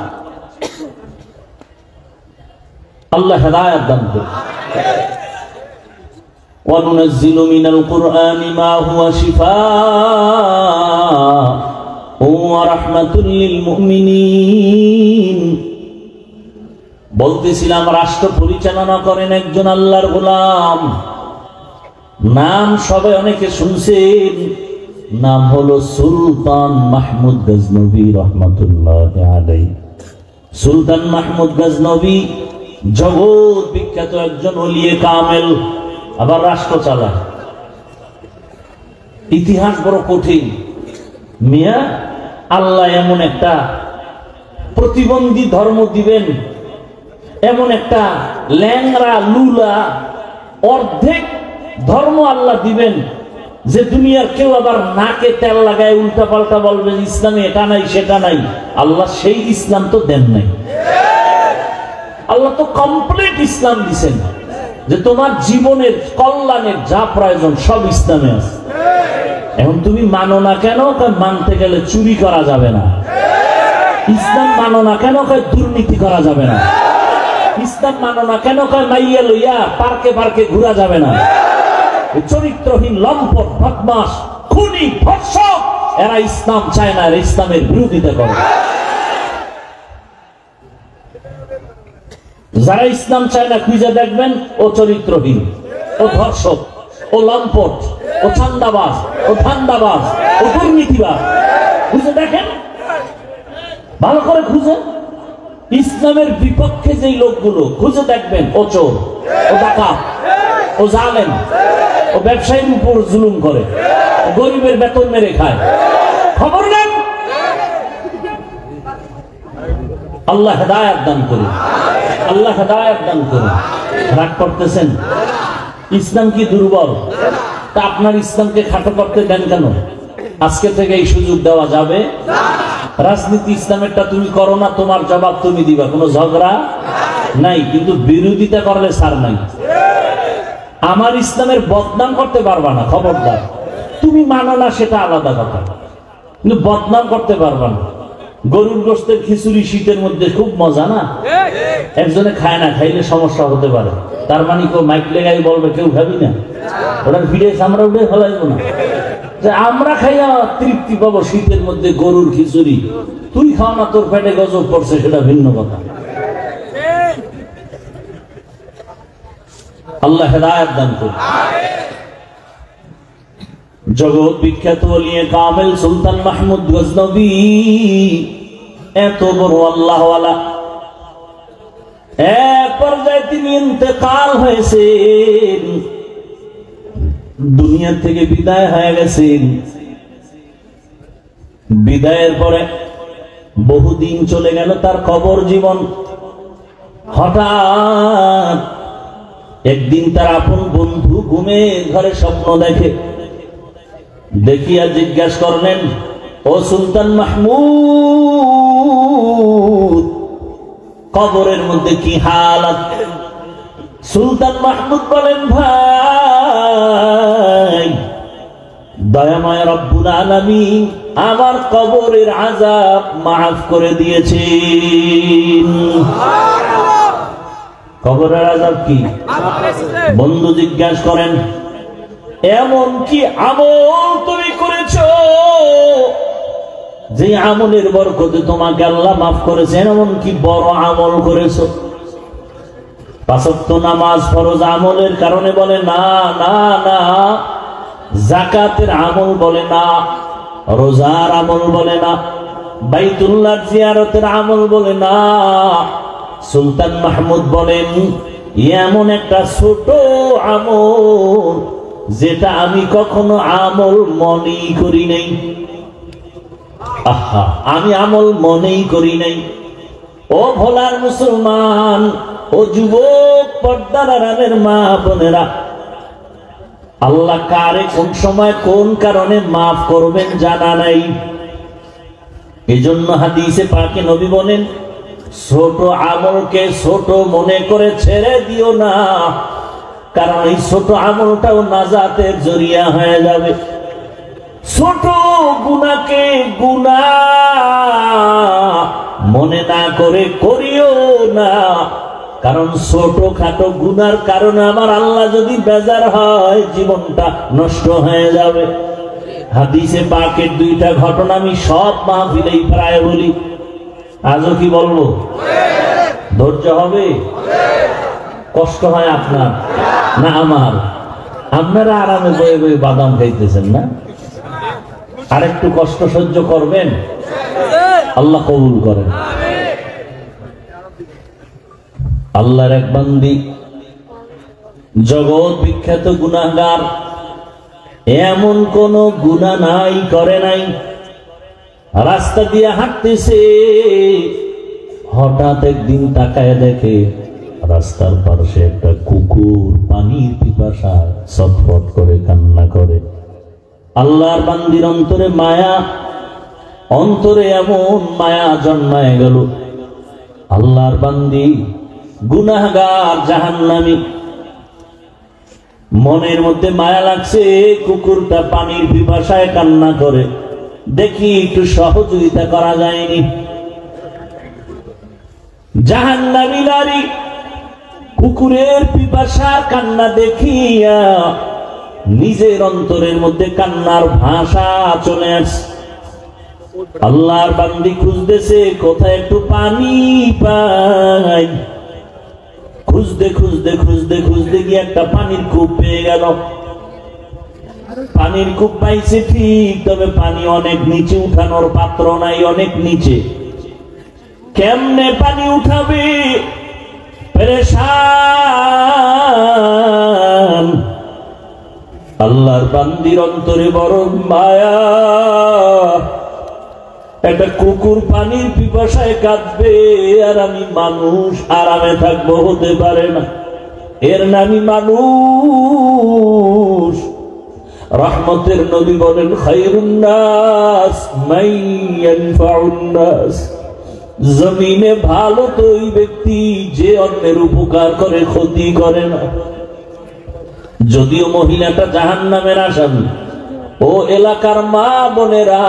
আল্লাহ হেদায়েত দান করুন। وَنُنَزِّلُ مِنَ الْقُرْآنِ مَا هُوَ شِفَاءٌ وَرَحْمَةٌ لِلْمُؤْمِنِينَ। বলতেছিলাম রাষ্ট্র পরিচালনা করেন একজন আল্লাহর গোলাম, নাম সবে অনেকে শুনছেন, নাম হলো সুলতান মাহমুদ গজনবী রহমাতুল্লাহি আলাইহি। সুলতান মাহমুদ গজনবী জগৎ বিখ্যাত একজন ওলিয়ে কামেল, আবার রাষ্ট্র চালায়। ইতিহাস বড় কঠিন মিয়া। আল্লাহ এমন একটা প্রতিবন্ধী ধর্ম দিবেন, এমন একটা ল্যাংরা লুলা অর্ধেক ধর্ম আল্লাহ দিবেন যে দুনিয়ার কেউ আবার নাকে তেল লাগায় উল্টা পাল্টা বলবে ইসলামে এটা নাই সেটা নাই। আল্লাহ সেই ইসলাম তো দেন নাই। আল্লাহ তো কমপ্লিট ইসলাম দিছেন যে তোমার জীবনের কল্যাণের যা প্রয়োজন সব ইসলামে আছে। এখন তুমি মানো না কেন? মানতে গেলে চুরি করা যাবে না। ইসলাম মানো না কেন? দুর্নীতি করা যাবে না। ইসলাম মানো না কেন? মাইয়া লইয়া পার্কে পার্কে ঘোরা যাবে না। চরিত্রহীন লম্পট বদমাশ খুনি ধর্ষক এরা ইসলাম চায় না, এরা ইসলামের বিরোধিতা করে। যারা ইসলাম চায় না খুঁজে দেখবেন ও চরিত্রহীন, ও ধর্ষক, ও লম্পট, ও চান্দাবাজ, ও ধান্দাবাজ, ও দুর্নীতিবাজ। খুঁজে দেখেন, ভালো করে খুঁজে। ইসলামের বিপক্ষে যেই লোকগুলো খুঁজে দেখবেন ও চোর, ও ডাকাত, ও জালেম, ও ব্যবসায়ীর উপর জুলুম করে, গরিবের বেতন মেরে খায়। খবর নেন। আল্লাহ হেদায়েত দান করুন, আল্লাহ হেদায়েত দান করুন। রাগ করতেছেন? ইসলাম কি দুর্বল? তা আপনার ইসলামকে খাটো করতে দেন কেন? আজকে থেকে এই সুযোগ দেওয়া যাবে। রাজনীতি ইসলামেরটা তুমি করো না, তোমার জবাব তুমি দিবা, কোনো ঝগড়া নাই, কিন্তু বিরোধিতা করলে ছাড় নাই। আমার ইসলামের বদনাম করতে পারবা না, খবরদার। তুমি মানো না সেটা আলাদা কথা, কিন্তু বদনাম করতে পারবা না। গরুর গোশতের খিচুড়ি শীতের মধ্যে খুব মজা না? একজনে খায় না, খাইলে সমস্যা হতে পারে। তার মানে কেউ মাইক লেগাই বলবে কেউ ভাবি না, ওটার ভিড়ে আমরা উঠে ফেলাইব না। যে আমরা খাইয়া তৃপ্তি পাবো শীতের মধ্যে গরুর খিচুড়ি, তুই খাও না, তোর পেটে গজব পড়ছে, সেটা ভিন্ন কথা। আল্লাহ হেদায়েত দান করুন। জগৎ বিখ্যাত ওলিয়ে কামেল সুলতান মাহমুদ গজনবী এত বড় আল্লাহওয়ালা, এক পর্যায়ে তিনি ইন্তেকাল হয়েছেন, দুনিয়া থেকে বিদায় হয়ে গেছেন। বিদায়ের পরে বহুদিন চলে গেল তার কবর জীবন। হঠাৎ একদিন তার আপন বন্ধু ঘুমে ঘরে স্বপ্ন দেখে, দেখিয়া জিজ্ঞাসা করলেন, ও সুলতান মাহমুদ, কবরের মধ্যে কি হালাত? সুলতান মাহমুদ বলেন, ভাই, দয়াময় রব্বুল আলামিন আমার কবরের আযাব মাফ করে দিয়েছেন। কবরের আযাব কি? বন্ধু জিজ্ঞাসা করেন, এমন কি আমল তুমি করেছো যে আমলের বরকতে তোমাকে আল্লাহ মাফ করেছেন? এমন কি বড় আমল করেছো? পাঁচ ওয়াক্ত নামাজ ফরজ আমলের কারণে বলে না, না না। যাকাতের আমল বলে না, রোজার আমল বলে না, বাইতুল্লাহ জিয়ারতের আমল বলে না। সুলতান মাহমুদ বলেন, এমন একটা ছোট আমল যেটা আমি কখনো আমল মনেই করি নাই। আহা, আমি আমল মনেই করি নাই। ও ভোলার মুসলমান, ও যুবক, পর্দার আড়ালের মা বোনেরা, আল্লাহ কারে কোন সময় কোন কারণে মাফ করবেন জানা নাই। এজন্য হাদিসে পাকে নবী বলেন, ছোট আমলকে ছোট মনে করে ছেড়ে দিও না, কারণ এই ছোট আমলটাও নাজাতের জরিয়া হয়ে যাবে। ছোট গুনাহকে গুনাহ মনে না করে করিও না, কারণ ছোট খাটো গুনার কারণে আমার আল্লাহ যদি বেজার হয়, জীবনটা নষ্ট হয়ে যাবে। হাদিসে পাকের দুইটা ঘটনা আমি সব মাহফিলেই প্রায় বলি, আজও কি বলবো? ধৈর্য হবে? কষ্ট হয় আপনার না আমার? আপনারা আরামে বয়ে বয়ে বাদাম খাইতেছেন না? আরেকটু কষ্ট সহ্য করবেন, আল্লাহ কবুল করেন। আল্লাহর এক বান্দি, জগৎ বিখ্যাত গুনাহগার, এমন কোন গুনাহ নাই করে নাই। রাস্তা দিয়ে হাঁটতেছে, হঠাৎ একদিন তাকায় দেখে রাস্তার পাশে একটা কুকুর পানির পিপাসায় ছটফট করে কান্না করে। আল্লাহর বান্দির অন্তরে মায়া, অন্তরে এমন মায়া জন্মায় গেল। আল্লাহর বান্দি গুনাহগার, জাহান্নামী, মনের মধ্যে মায়া লাগছে, কুকুরটা পানির পিপাসায় কান্না করে, দেখি একটু সহযোগিতা করা যায়নি। জাহান্নামী নারী কুকুরের পিপাসার কান্না দেখিয়া নিজের অন্তরের মধ্যে কান্নার ভাষা চলে আসছে। আল্লাহর বান্দি খুঁজতেছে কোথায় একটু পানি পাই। খুঁজতে খুঁজতে খুঁজতে খুঁজতে গিয়ে একটা পানির কূপ পেয়ে গেল। পানির কূপ পাইছে ঠিক, তবে পানি অনেক নিচে, উঠানোর পাত্র নাই, অনেক নিচে। কেমনে পানি উঠাবে? পেরেশান। আল্লাহর বান্দির অন্তরে বড় মায়া। একটা কুকুর পানির পিপাসায় কাঁদবে, আর আমি মানুষ আরামে থাকবো, হতে পারে না। এর নামই মানুষ। রহমতের নবী বলেন, খায়রুন নাস মান ইয়ানফাউন নাস। জমিনে ভালো তো ওই ব্যক্তি যে অন্যের উপকার করে, ক্ষতি করে না। যদিও মহিলাটা জাহান্নামের আসামি। ও এলাকার মা বোনেরা,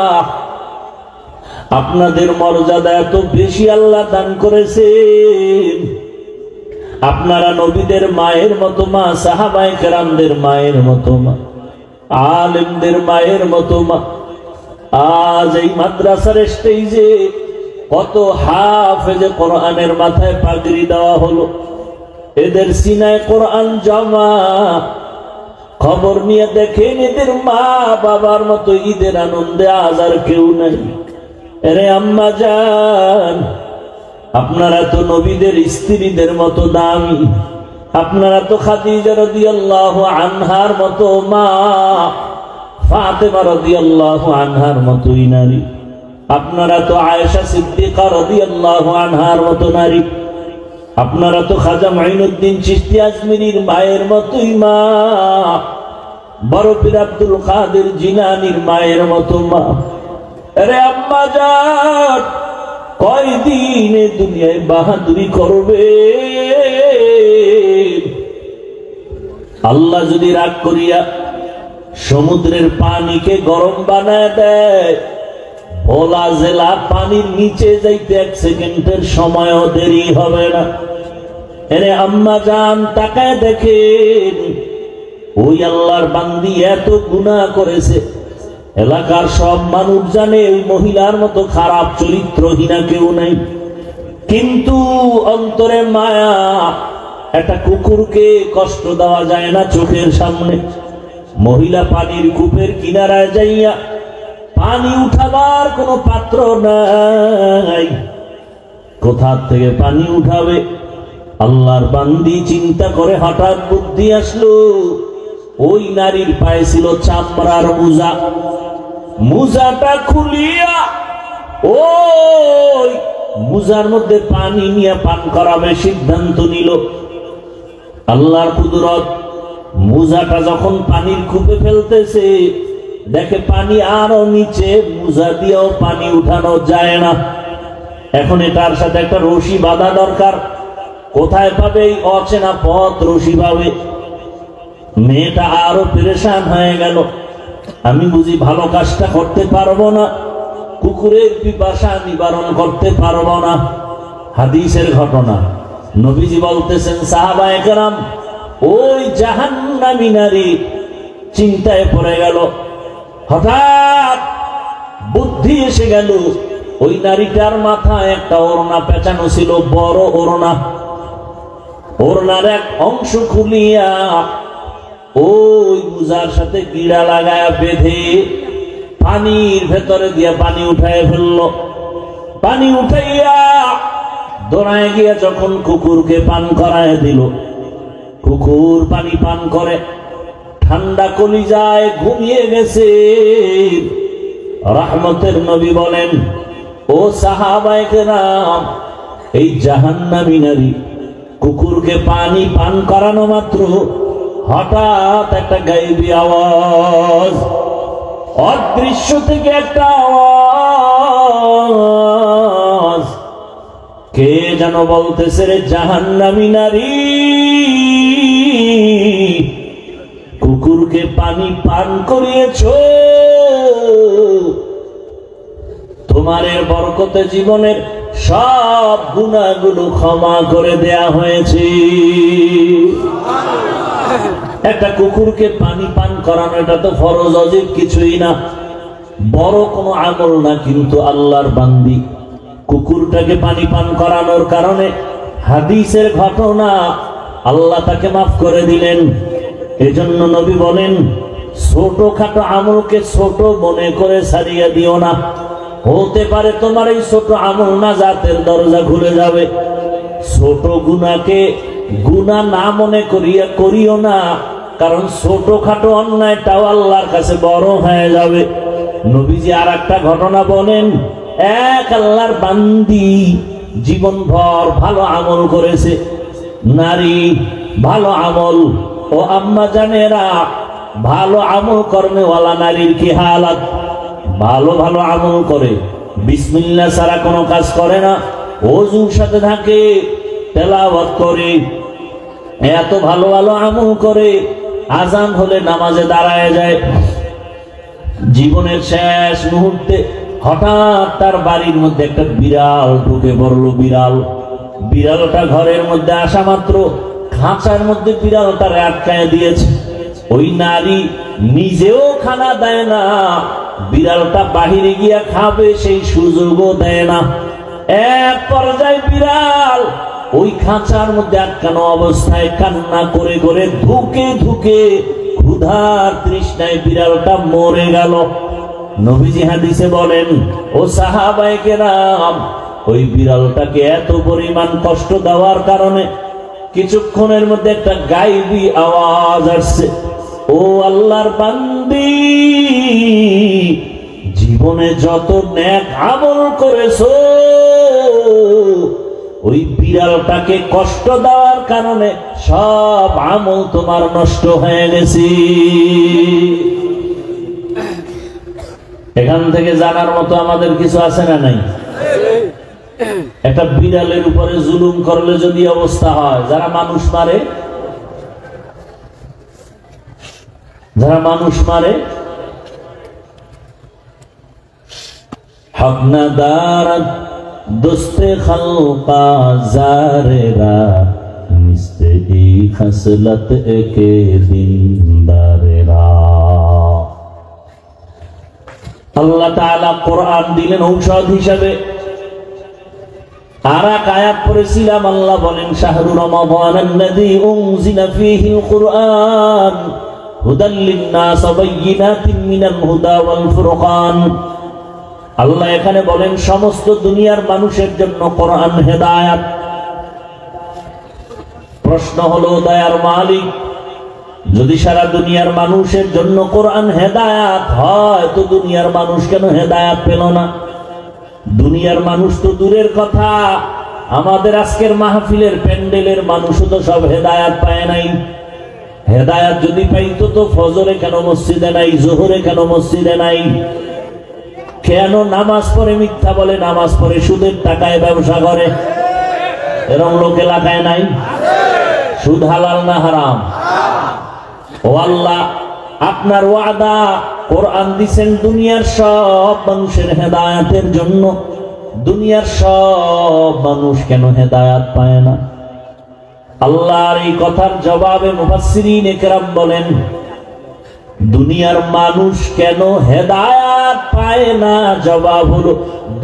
আপনাদের মর্যাদা এত বেশি আল্লাহ দান করেছেন। আপনারা নবীদের মায়ের মতো মা, সাহাবায়ে কেরামদের মায়ের মতো মা। আলেমদের মায়ের মতো মা। আজ এই মাদ্রাসার স্টেজে কত হাফেজে কোরআনের মাথায় পাগড়ি দেওয়া হলো, এদের সিনায় কোরআন জমা। খবর নিয়ে দেখেন এদের মা বাবার মতো ঈদের আনন্দে আজ আর কেউ নাই। আরে আম্মা জান, আপনারা তো নবীদের স্ত্রীদের মতো দামি, আপনারা তো খাদিজা রাদিয়াল্লাহু আনহার মতো মা, ফাতেমা রাদিয়াল্লাহু আনহার মতোই নারী, আপনারা তো আয়েশা সিদ্দিকা রাদিয়াল্লাহু আনহার মতো নারী, আপনারা তো খাজা মাইনুদ্দিন চিশতি আজমিরির মায়ের মতোই মা, বড় পীর আব্দুল কাদের জিলানীর মায়ের মতো মা। আরে আম্মা জান, কয়দিন এই দুনিয়ায় বাহাদুরি করবে? আল্লাহ যদি রাগ করিয়া সমুদ্রের পানিকে গরম বানায় দেয়, ভোলা জেলা পানির নিচে যাইতে 1 সেকেন্ডের সময়ও দেরি হবে না। এরে আম্মা জান, তাকায় দেখেন ওই আল্লাহর বান্দি এত গুনাহ করেছে, এলাকার সব মানুষ জানে ওই মহিলার মতো খারাপ চরিত্রহীনা কেউ নাই, কিন্তু অন্তরে মায়া। একটা কুকুরকে কষ্ট দেওয়া যায় না চোখের সামনে। মহিলা পানির কূপের কিনারায় যাইয়া পানি উঠাবার কোনো পাত্র নাই, কোথা থেকে পানি উঠাবে? আল্লাহর বান্দি চিন্তা করে হঠাৎ বুদ্ধি আসলো, ওই নারীর পায়ে ছিল চামড়ার মোজা। মোজাটা খুলিয়া ওই মোজার মধ্যে পানি নিয়ে পান করাবে সিদ্ধান্ত নিল। আল্লাহর কুদরত, মোজাটা যখন পানির কূপে ফেলতেছে, দেখে পানি আরো নিচে, মোজা দিয়েও পানি উঠানো যায় না। এখন এটার সাথে একটা রশি বাঁধা দরকার। কোথায় পাবে এই অচেনা পথ রশি পাবে? মেয়েটা আরো পেরেশান হয়ে গেল, আমি বুঝি ভালো কাজটা করতে পারবো না, কুকুরের পিপাসা নিবারণ করতে পারবো না। হাদিসের ঘটনা, নবীজি বলতেছেন সাহাবায়ে কেরাম ওই জাহান্নামী নারী চিন্তায় পড়ে গেল। হঠাৎ বুদ্ধি এসে গেল, ওই নারীটার মাথায় একটা ওড়না পেঁচানো ছিল, বড় ওড়না। ওড়নার এক অংশ খুলিয়া ওই মোজার সাথে গিড়া লাগায়া বেঁধে পানির ভেতরে দিয়া পানি উঠায় ফেলল। পানি উঠাইয়া দৌড়ায় গিয়া যখন কুকুরকে পান করায় দিল, কুকুর পানি পান করে ঠান্ডা কলিজায় ঘুমিয়ে গেছে। রহমতের নবী বলেন, ও সাহাবায়ে কেরাম, এই জাহান্নামী নারী কুকুরকে পানি পান করানো মাত্র হঠাৎ একটা গায়েবী আওয়াজ, অদৃশ্য থেকে একটা আওয়াজ, কে যেন বলতেছে, রে জাহান্নামী নারী, কুকুরকে পানি পান করিয়েছো, তোমার এর বরকতে জীবনের সব গুনাহগুলো ক্ষমা করে দেয়া হয়েছে। একটা কুকুরকে পানি পান করানো, এটা তো ফরজ ওয়াজিব কিছুই না, বড় কোনো আমল না, কিন্তু আল্লাহর বান্দি কুকুরটাকে পানি পান করানোর কারণে হাদিসের ঘটনা, আল্লাহ তাকে মাফ করে দিলেন। এজন্য নবী বলেন, ছোটখাটো আমলকে ছোট মনে করে ছাড়িয়ে দিও না, হতে পারে তোমার এই ছোট আমল নাজাতের দরজা খুলে যাবে। ছোট গুনাহকে গুনাহ না মনে করিও না, কারণ ছোটখাটো অন্যায়টাও আল্লাহর কাছে বড় হয়ে যাবে। নবীজি আর একটা ঘটনা বলেন, এক আল্লাহর বান্দি জীবনভর ভালো আমল করেছে, নারী ভালো আমল। ও আম্মা জানেরা, ভালো আমল কর্মেওয়ালা নারীর কি হালাত? ভালো ভালো আমল করে, বিসমিল্লাহ ছাড়া কোনো কাজ করে না, ওযুর সাথে থাকে, তেলাওয়াত করে, এত ভালো ভালো আমল করে, আজান হলে নামাজে দাঁড়ায় যায়। জীবনের শেষ মুহূর্তে হঠাৎ তার বাড়ির মধ্যে একটা বিড়াল ঢুকে পড়লো। বিড়ালটা ঘরের মধ্যে আসা মাত্র খাঁচার মধ্যে বিড়ালটারে আটকায় দিয়েছে। ওই নারী নিজেও খানা দেয় না, বিড়ালটা বাহিরে গিয়া খাবে সেই সুযোগও দেয় না। এক পর্যায়ে বিড়াল ওই খাঁচার মধ্যে আটকানো অবস্থায় কান্না করে করে ধুকে ধুকে ক্ষুধার তৃষ্ণায় বিড়ালটা মরে গেল। নবীজি হাদিসে বলেন, ও সাহাবায়ে কেরাম, ওই বিড়ালটাকে এত পরিমাণ কষ্ট দেওয়ার কারণে কিছুক্ষণের মধ্যে একটা গায়েবী আওয়াজ আসছে, ও আল্লাহর বান্দি, জীবনে যত নেক আমল করেছো ওই বিড়ালটাকে কষ্ট দেওয়ার কারণে সব আমল তোমার নষ্ট হয়ে গেছে। এখান থেকে জানার মতো আমাদের কিছু আছে না নাই? একটা বিড়ালের উপরে জুলুম করলে যদি অবস্থা হয়, যারা মানুষ মারে, হক না দারাত দোস্তে খালকা জারেরা মিস্তে ই খসলত একে দিনদারেরা। আল্লাহ তাআলা কোরআন দিলেন ঔষধ হিসাবে। আর এক আয়াত পড়েছিলাম, আল্লাহ বলেন, শাহরু রমাদানাল্লাযী উনজিলা ফীহিল কুরআন হুদাল লিন-নাস ওয়া বাইয়িনাতিন মিনাল হুদা ওয়াল ফুরকান। আল্লাহ এখানে বলেন সমস্ত দুনিয়ার মানুষের জন্য কোরআন হেদায়েত। প্রশ্ন হলো, দয়ার মালিক, যদি সারা দুনিয়ার মানুষের জন্য কোরআন হেদায়েত হয় তো দুনিয়ার মানুষ কেন হেদায়েত পেল না? দুনিয়ার মানুষ তো দূরের কথা, আমাদের আজকের মাহফিলের প্যান্ডেলের মানুষও তো সব হেদায়েত পায় নাই। হেদায়েত যদি পাইতো তো ফজরে কেন মসজিদে নাই, জোহরে কেন মসজিদে নাই? কেন নামাজ পড়ে মিথ্যা বলে, নামাজ পড়ে সুদের টাকায় ব্যবসা করে? এরকম লোক এলাকায় নাই? সুদ হালাল না হারাম? ও আল্লাহ, আপনার ওয়াদা, কোরআন দিছেন দুনিয়ার সব মানুষের হেদায়েতের জন্য। দুনিয়ার সব মানুষ কেন হেদায়েত পায় না? আল্লাহর এই কথার জবাবে মুফাসসিরিন ইকরাম বলেন, দুনিয়ার মানুষ কেন হেদায়েত পায় না? জবাব হলো,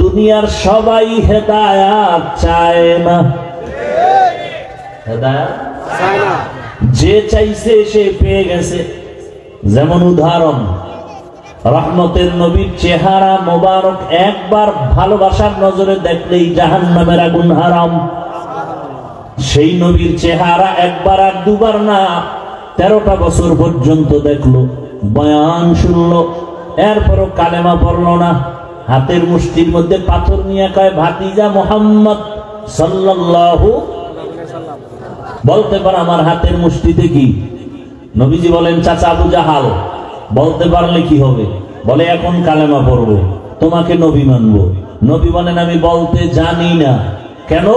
দুনিয়ার সবাই হেদায়েত চায় না। হেদায়েত চায় না, যে চাইছে সে পেয়ে গেছে। যেমন উদাহরণ, রহমতের নবীর চেহারা মোবারক একবার ভালোবাসার নজরে দেখলেই জাহান্নামের আগুন হারাম। সেই নবীর চেহারা একবার আর দুবার না, 13টা বছর পর্যন্ত দেখলো, বয়ান শুনলো, এরপরও কালেমা পড়লো না। হাতের মুষ্টির মধ্যে পাথর নিয়ে কয়, ভাতিজা মুহাম্মদ সাল্লাল্লাহু, বলতে পার আমার হাতের মুষ্টিতে কি? নবীজি বলেন, চাচা আবু জাহাল, বলতে পারলে কি হবে? বলে, এখন কালেমা পড়বো, তোমাকে নবী মানবো। নবী বলেন, আমি বলতে জানি না। কেন?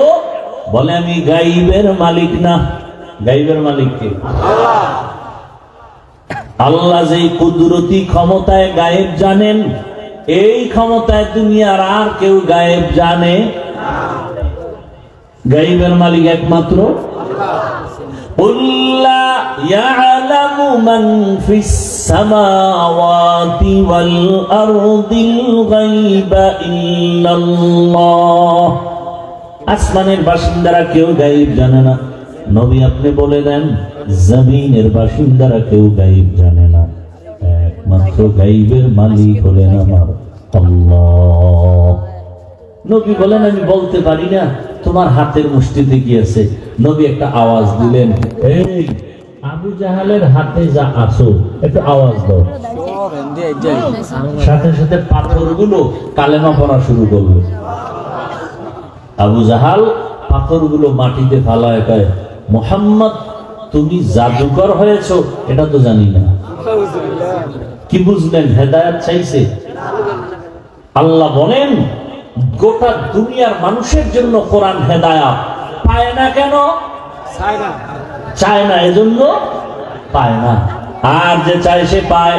বলে, আমি গাইবের মালিক না। গাইবের মালিক কে? আল্লাহ। আল্লাহ যেই কুদরতি ক্ষমতায় গায়েব জানেন, এই ক্ষমতায় দুনিয়ার আর কেউ গায়েব জানে না। গাইবের মালিক একমাত্র قُلْ لَا يَعْلَمُ مَنْ فِي السَّمَاوَاتِ وَالْأَرْضِ الْغَيْبَ إِلَّا اللَّهُ। আসমানের বাসিন্দারা কেউ গায়েব জানে না। নবী আপনি বলে দেন, জমিনের বাসিন্দারা কেউ গায়েব জানে না। একমাত্র গায়েবের মালিক হলেন আমার আল্লাহ। নবী বলেন, আমি বলতে পারি না, তোমার হাতের মুষ্টিতে কি আছে? নবী একটা আওয়াজ দিলেন, এই আবু জাহালের হাতে যা আছো একটু আওয়াজ দাও। সাথে সাথে পাথরগুলো কালেমা পড়া শুরু করলো। আবু জাহাল পাথরগুলো মাটিতে ফালায় কয়, মুহাম্মদ তুমি জাদুকর হয়েছো এটা তো জানি না। কি বুঝলেন? হেদায়েত চাইছে। আল্লাহ বলেন, গোটা দুনিয়ার মানুষের জন্য কোরআন হেদায়েত পায় না। কেন চায় না? এজন্য পায় না। আর যে চায় সে পায়।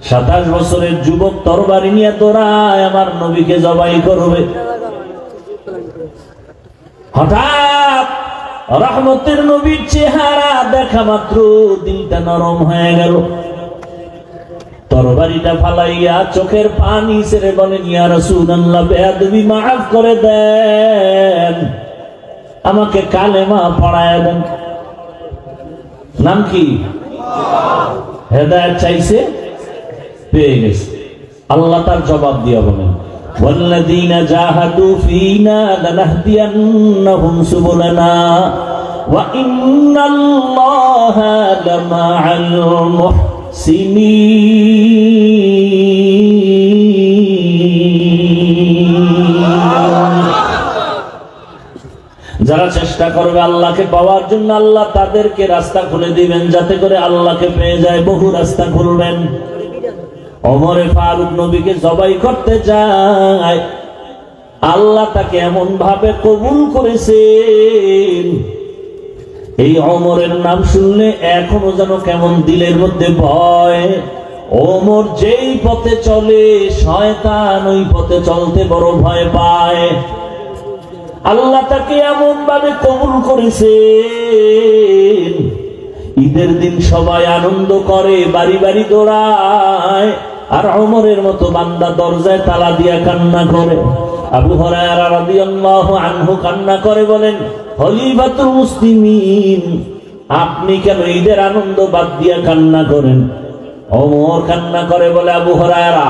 27 বছরের যুবক তরবারি নিয়ে দৌড়ায় আমার নবীকে জবাই করবে। হঠাৎ রহমতের নবীর চেহারা দেখা মাত্র দিলটা নরম হয়ে গেল। তরবারিটা ফালাইয়া চোখের পানি ছেড়ে বলেন, ইয়া রাসূলুল্লাহ, বেয়াদবি মাফ করে দেন, আমাকে কালেমা পড়ায় দেন। নাম কি? হেদায়েত চাইছে, পেয়ে গেছে। আল্লাহ তার জবাব দিয়া বলেন, ওয়াল্লাযীনা জাহাদু ফীনা লানাহদিয়ান্নাহুম সুবুলানা ওয়া ইন্নাল্লাহা লামা'আল মুহসিনিন। যারা চেষ্টা করবে আল্লাহকে পাওয়ার জন্য, আল্লাহ তাদেরকে রাস্তা খুলে দিবেন, যাতে করে আল্লাহকে পেয়ে যায়। বহু রাস্তা খুলবেন। ওমরে ফারুক নবীকে জবাই করতে যায়, আল্লাহ তাকে এমন ভাবে কবুল করেছেন, এই ওমরের নাম শুনলে এখনো যেন কেমন দিলের মধ্যে ভয়। ওমর যেই পথে চলে, শয়তান ওই পথে চলতে বড় ভয় পায়। আল্লাহ তাকে এমন ভাবে কবুল করেছেন, ঈদের দিন সবাই আনন্দ করে, বাড়ি বাড়ি দৌড়ায়, আর ওমরের মতো বান্দা দরজায় তালা দিয়া কান্না করে। আবু হুরায়রা রাদিয়াল্লাহু আনহু কান্না করে বলেন, খলিফাতুল মুসলিমিন, আপনি কেন ঈদের আনন্দ বাদ দিয়া কান্না করেন? ওমর কান্না করে বলে, আবু হুরায়রা,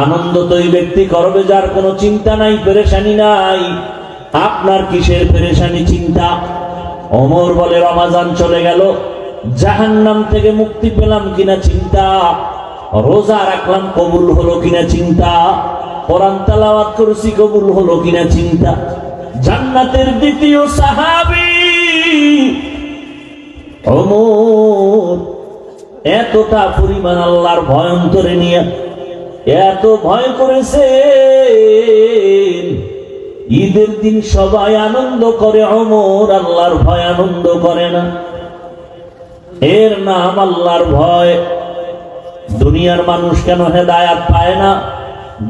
আনন্দ তো ওই ব্যক্তি করবে যার কোনো চিন্তা নাই, পেরেশানি নাই। আপনার কিসের পেরেশানি, চিন্তা? ওমর বলে, রমাজান চলে গেল, জাহান্নাম থেকে মুক্তি পেলাম কিনা চিন্তা, রোজা রাখলাম কবুল হলো কিনা চিন্তা, কোরআন তেলাওয়াত করেছি কবুল হলো কিনা চিন্তা। জান্নাতের দ্বিতীয় সাহাবী ওমর এতটা পরিমাণ আল্লাহর ভয় অন্তরে নিয়ে এত ভয় করেছেন, ঈদের দিন সবাই আনন্দ করে, ওমর আল্লাহর ভয় আনন্দ করে না। এর নাম আল্লাহর ভয়। দুনিয়ার মানুষ কেন হেদায়াত পায় না?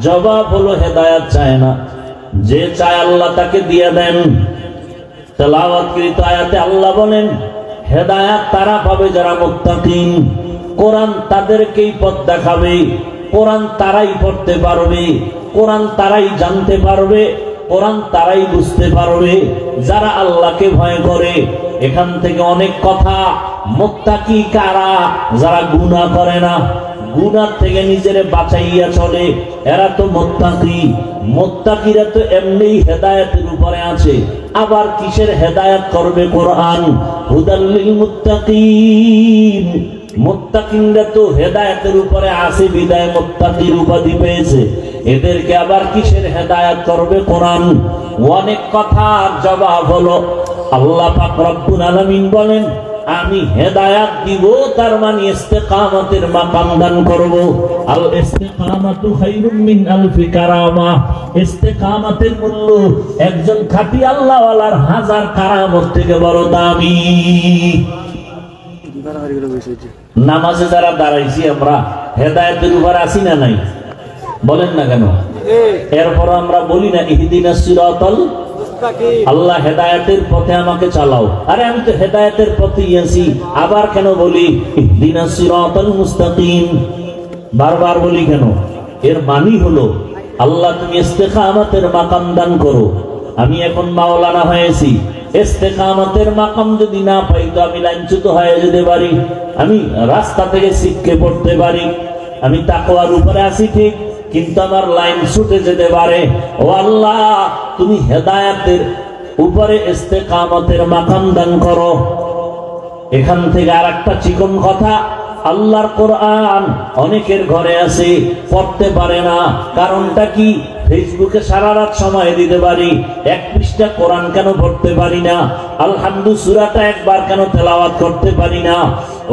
জবাব হলো, হেদায়াত চায় না। যে চায় আল্লাহ তাকে দিয়ে দেন। তেলাওয়াতকৃত আয়াতে আল্লাহ বলেন, হেদায়াত তারা পাবে যারা মুত্তাকিন। কোরআন তাদেরকেই পথ দেখাবে, কোরআন তারাই পড়তে পারবে, কোরআন তারাই জানতে পারবে, কোরআন তারাই বুঝতে পারবে যারা আল্লাহকে ভয় করে। এখান থেকে অনেক কথা, মুত্তাকি কারা? যারা গুনাহ করে না, গুনাহ থেকে নিজেরে বাঁচাইয়া চলে, এরা তো মুত্তাকি। মুত্তাকিরা তো এমনি হেদায়েতের উপরে আছে, আবার কিসের হেদায়েত করবে? কোরআন। হুদাল লিল মুত্তাকিন, মুত্তাকিনরা তো হেদায়েতের উপরে আছে, বিদায় মুত্তাকির উপাধি পেয়েছে। এদেরকে আবার কিসের হেদায়েত করবে? কোরআন। অনেক কথার জবাব হলো, আল্লাহ পাক রব্বুল আলামিন বলেন, আমি হেদায়াত দিব, তার মানে ইস্তেকামতের মাকাম দান করব। আল ইস্তেকামাতু খায়রুম মিন আলফি কারামা। ইস্তেকামতের মূল্য একজন খাঁটি আল্লাহওয়ালার 1000 কারামত থেকে বড় দামি। নামাজে যারা দাঁড়াইছি আমরা, হেদায়েতের উপর আছি না নাই? বলেন না কেন? এরপর আমরা বলি না, ইহদিনাস সিরাতাল, আল্লাহ হেদায়েতের পথে আমাকে চালাও। আরে আমি তো হেদায়েতের পথে আছি, আবার কেন বলি ইহদিনাস সিরাতাল মুস্তাকিম? বারবার বলি কেন? এর মানি হলো, আল্লাহ তুমি ইস্তেকামতের মাকাম দান করো। আমি এখন মাওলানা হয়েছি, ইস্তেকামতের মাকাম যদি না পাই তো আমি লাঞ্ছিত হয়ে যেতে পারি, আমি রাস্তা থেকে ছিটকে পড়তে পারি। আমি তাকওয়ার উপরে আছি ঠিক, কিন্তু আমার লাইন ছুটে যেতে পারে। ও আল্লাহ, তুমি হেদায়েতের উপরে ইস্তেকামতের মাকাম দান করো। এখান থেকে আরেকটা চিকন কথা, আল্লাহর কোরআন অনেকের ঘরে আছে, পড়তে পারে না। কারণটা কি? ফেসবুকে সারা রাত সময় দিতে পারি, 1 পৃষ্ঠা কোরআন কেন পড়তে পারি না? আলহামদু সূরাটা একবার কেন তেলাওয়াত করতে পারি না?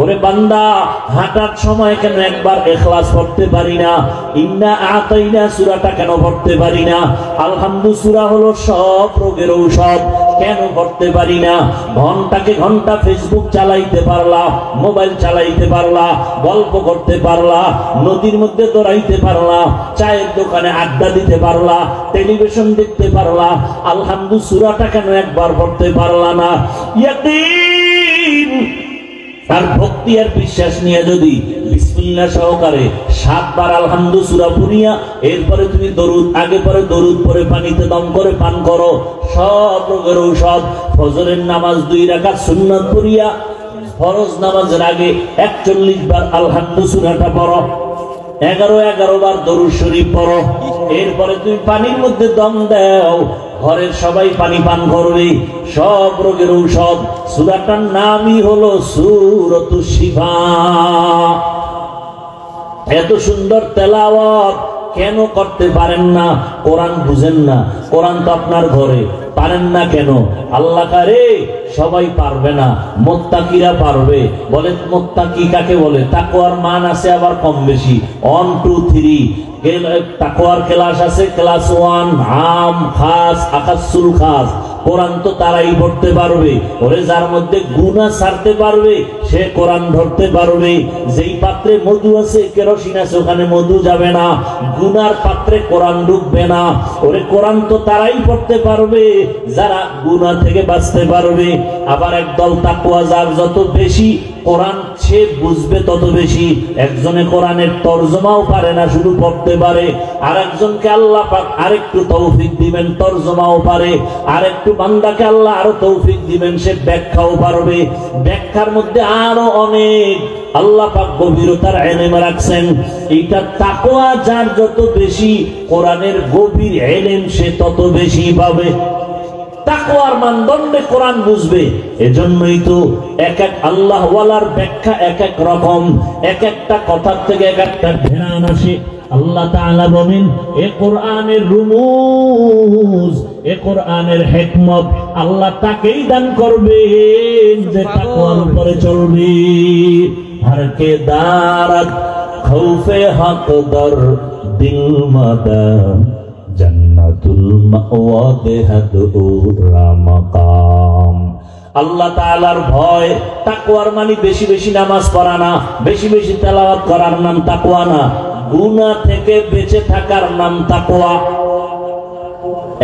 ওরে বান্দা, হাঁটার সময় কেন একবার ইখলাস পড়তে পারি না? ইন্না আতাইনা সূরাটা কেন পড়তে পারি না? আলহামদু সূরা হলো সব রোগের ঔষধ। কেন করতে পারি না? ঘন্টাকে ঘন্টা ফেসবুক চালাইতে পারলা, মোবাইল চালাইতে পারলা, গল্প করতে পারলা, নদীর মধ্যে দৌড়াইতে পারলা, চায়ের দোকানে আড্ডা দিতে পারলা, টেলিভিশন দেখতে পারলা, আলহামদুলিল্লাহ সূরাটা কেন একবার পড়তে পারলা না? ইয়াকিন আর ভক্তি আর বিশ্বাস নিয়ে যদি বিসমিল্লাহ সহকারে 7 বার আলহামদুলিল্লাহ সূরা পড়িয়া এরপরে তুমি দরুদ আগে পরে দরুদ পরে পানিতে দম করে পান করো, সব রোগের ঔষধ। ফজরের নামাজ 2 রাকাত সুন্নাত পড়িয়া ফরজ নামাজের আগে 41 বার আলহামদুলিল্লাহ সূরাটা পড়ো, 11 বার দরুদ শরীফ পড়ো, এরপরে তুমি পানির মধ্যে দম দাও, ঘরের সবাই পানি পান করবে, সব রোগের ঔষধ। সূরাটার নামই হলো সূরাতুশ শিফা। এত সুন্দর তেলাওয়াত কেন করতে পারেন না? কোরআন বুঝেন না? কোরআন তো আপনার ঘরে, পারেন না কেন? আল্লাহ কারে সবাই পারবে না, মুত্তাকিরা পারবে। বলে মুত্তাকি কাকে বলে? তাকওয়ার মান আছে আবার কম বেশি, 1 2 3 তাকওয়ার ক্লাস আছে, ক্লাস 1 আম খাস আকাসুল খাস। কোরআন তো তারাই পড়তে পারবে। ওরে যার মধ্যে গুনাহ ছাড়তে পারবে সে কোরআন ধরতে পারবে। যেই পাত্রে মধু আছে কেরোসিন আছে ওখানে মধু যাবে না, গুনার পাত্রে কোরআন ঢুকবে না। ওরে কোরআন তো তারাই পড়তে পারবে যারা গুনাহ থেকে বাঁচতে পারবে। আবার একদল তাকওয়া যার যত বেশি কোরআন সে বুঝবে তত বেশি। একজনে কোরআনের তরজমাও পারে না, শুধু পড়তে পারে। আর একজনকে আল্লাহ পাক আরেকটু তৌফিক দিবেন, তরজমাও পারে। আরেকটু বান্দাকে আল্লাহ আরো তৌফিক দিবেন, সে ব্যাখ্যাও পারবে। ব্যাখ্যার মধ্যে আরো অনেক আল্লাহ পাক গভীরতার ইলম রাখছেন। এটা তাকওয়া যার যত বেশি, কোরআনের গভীর ইলম সে তত বেশি পাবে। তাকওয়ার মানদণ্ডে কোরআন বুঝবে। এজন্যই তো এক এক আল্লাহ ওয়ালার ব্যাখ্যা এক এক রকম, এক একটা কথার থেকে এক একটা ধ্যান আসে। আল্লাহ তাআলা বলেন এ কোরআনের রুমুজ, এ কোরআনের হিকমত আল্লাহ তাকেই দান করবেন যে তাকওয়ার উপরে চলবে। হর কে দারাত খৌফে হক দর দিল মাদা জান্নাতুল মাওয়া দেহাদুরা মাকাম। আল্লাহ তাআলার ভয়, তাকওয়ার মানে বেশি বেশি নামাজ পড়া না, বেশি বেশি তেলাওয়াত করার নাম তাকওয়া না, গুনাহ থেকে বেঁচে থাকার নাম তাকওয়া।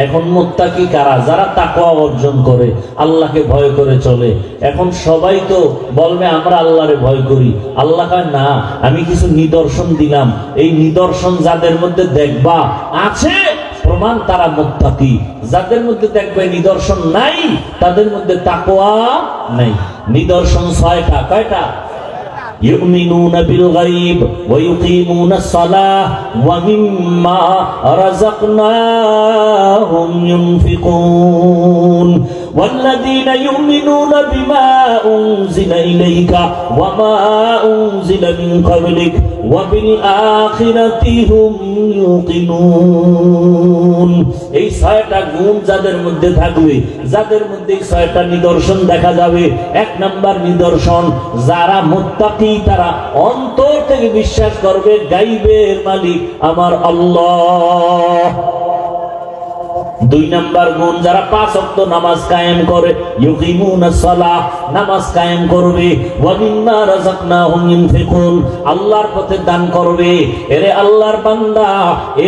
এখন মুত্তাকি কারা? যারা তাকওয়া অর্জন করে, আল্লাহকে ভয় করে চলে। এখন সবাই তো বলবে আমরা আল্লাহরে ভয় করি। আল্লাহ কয় না, আমি কিছু নিদর্শন দিলাম, এই নিদর্শন যাদের মধ্যে দেখবা আছে প্রমাণ তারা মুত্তাকি। যাদের মধ্যে দেখবে নিদর্শন নাই তাদের মধ্যে তাকওয়া নাই। নিদর্শন 6টা। কয়টা? يؤمنون بالغيب ويقيمون الصلاة ومما رزقناهم ينفقون والذين يؤمنون بما أنزل إليك وما أنزل من قبلك وبالآخرة هم يوقنون। এই 6টা গুণ যাদের মধ্যে থাকবে, যাদের মধ্যে 6টা নিদর্শন দেখা যাবে। 1 নাম্বার নিদর্শন, যারা মুত্তাকি তারা অন্তর থেকে বিশ্বাস করবে গায়বের মালিক আমার আল্লাহ। 2 নাম্বার গুণ, যারা 5 ওয়াক্ত নামাজ কায়েম করে, ইউকিমুনাস সালাহ, নামাজ কায়েম করবে, ওয়া মিম্মা রাযাকনাহুম ইউনফিকুন, আল্লাহর পথে দান করবে। এরে আল্লাহর বান্দা,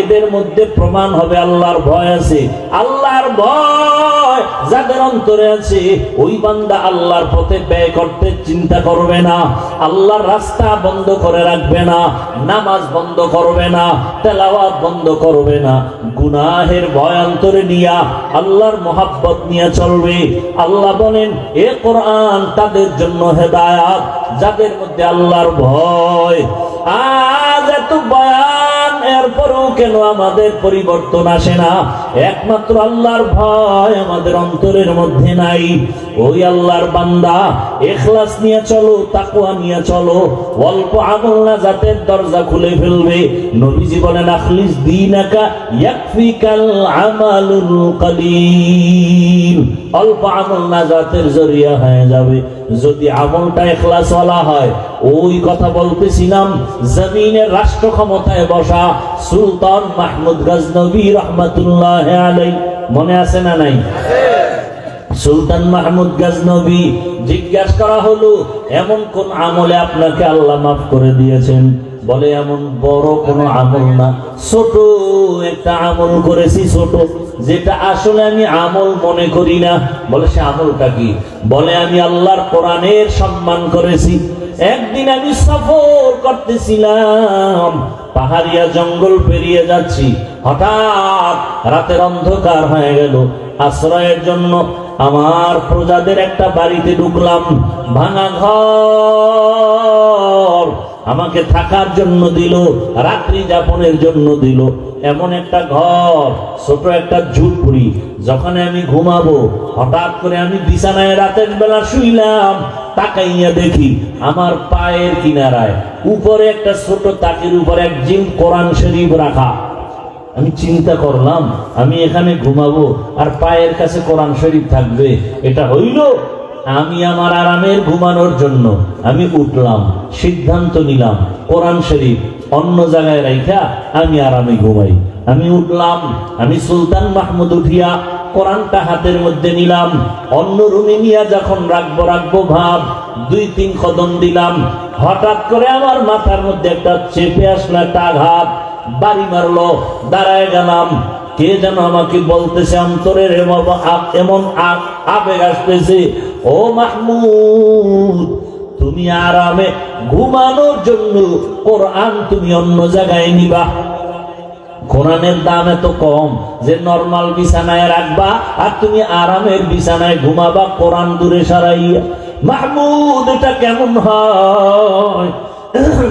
এদের মধ্যে প্রমাণ হবে আল্লাহর ভয় আছে। আল্লাহর ভয় যাদের অন্তরে আছে, ওই বান্দা আল্লাহর পথে ব্যয় করতে চিন্তা করবে না, আল্লাহর রাস্তা বন্ধ করে রাখবে না, নামাজ বন্ধ করবে না, তেলাওয়াত বন্ধ করবে না। গুনাহের ভয় অন্তরে নিয়া আল্লাহর মোহাব্বত নিয়ে চলবে। আল্লাহ বলেন এ কোরআন তাদের জন্য হেদায়াত যাদের মধ্যে আল্লাহর ভয়। আজ এত বয়ান, এরপরেও কেন আমাদের পরিবর্তন আসে না? একমাত্র আল্লাহর ভয় আমাদের অন্তরের মধ্যে নাই। ওই আল্লাহর বান্দা ইখলাস নিয়ে চলো, তাকওয়া নিয়ে চলো, অল্প আমল নাজাতের দরজা খুলে ফেলবে। নবীজি বলেন আখলিস দীনাকা ইয়াকফিকাল আমালুল কলিল। অল্প আমল নাজাতের জরিয়া হয়ে যাবে যদি আমলটা ইখলাস ওয়ালা হয়। ওই কথা বলতেছিলাম, জমিনের রাষ্ট্র ক্ষমতায় বসা সুলতান মাহমুদ গজনবী রহমাতুল্লাহ আলাইহি, মনে আছে না নাই? সুলতান মাহমুদ গজনবী জিজ্ঞাসা করা হলো, এমন কোন আমলে আপনাকে আল্লাহ মাফ করে দিয়েছেন? বলে, এমন বড় কোনো আমল না, ছোট একটা আমল করেছি, ছোট, যেটা আসলে আমি আমল মনে করি না। বলে, সে আমলটা কি? বলে, আমি আল্লাহর কোরআনের সম্মান করেছি। একদিন আমি সফর করতেছিলাম, পাহাড়িয়া জঙ্গল পেরিয়ে যাচ্ছি, হঠাৎ রাতের অন্ধকার হয়ে গেল। আশ্রয়ের জন্য আমার প্রজাদের একটা বাড়িতে ঢুকলাম, ভাঙা ঘর আমাকে থাকার জন্য দিল, রাত্রি যাপনের জন্য দিল। এমন একটা ঘর, ছোট একটা ঝুপড়ি। যখন আমি ঘুমাবো, হঠাৎ করে আমি বিছানায় রাতের বেলা শুইলাম, তাকাইয়া দেখি আমার পায়ের কিনারায় উপরে একটা ছোট তাকের উপরে এক জিম কোরআন শরীফ রাখা। আমি চিন্তা করলাম, আমি এখানে ঘুমাবো আর পায়ের কাছে কোরআন শরীফ থাকবে, এটা হইল? আমি আমার আরামের ঘুমানোর জন্য আমি উঠলাম, সিদ্ধান্ত নিলাম কোরআন শরীফ অন্য জায়গায় রাইখা আমি আরামে ঘুমাই। আমি উঠলাম, আমি সুলতান মাহমুদ উঠিয়া কোরআনটা হাতের মধ্যে নিলাম, অন্য রুমে নিয়ে যখন রাখবো ভাব, 2-3 কদম দিলাম, হঠাৎ করে আমার মাথার মধ্যে একটা চেপে আসলো একটা আঘাত, বাড়ি মারলো। দাঁড়ায় গেলাম, কে যেন আমাকে বলতেছে, অন্তরের এমন আবেগ আসতেছে, ও মাহমুদ, তুমি আরামে ঘুমানোর জন্য কোরআন তুমি অন্য জায়গায় নিবা। কোরআনের দাম এত কম যে নরমাল বিছানায় রাখবা আর তুমি আরামের বিছানায় ঘুমাবা কোরআন দূরে সরাইয়া। মাহমুদ, এটা কেমন হয়?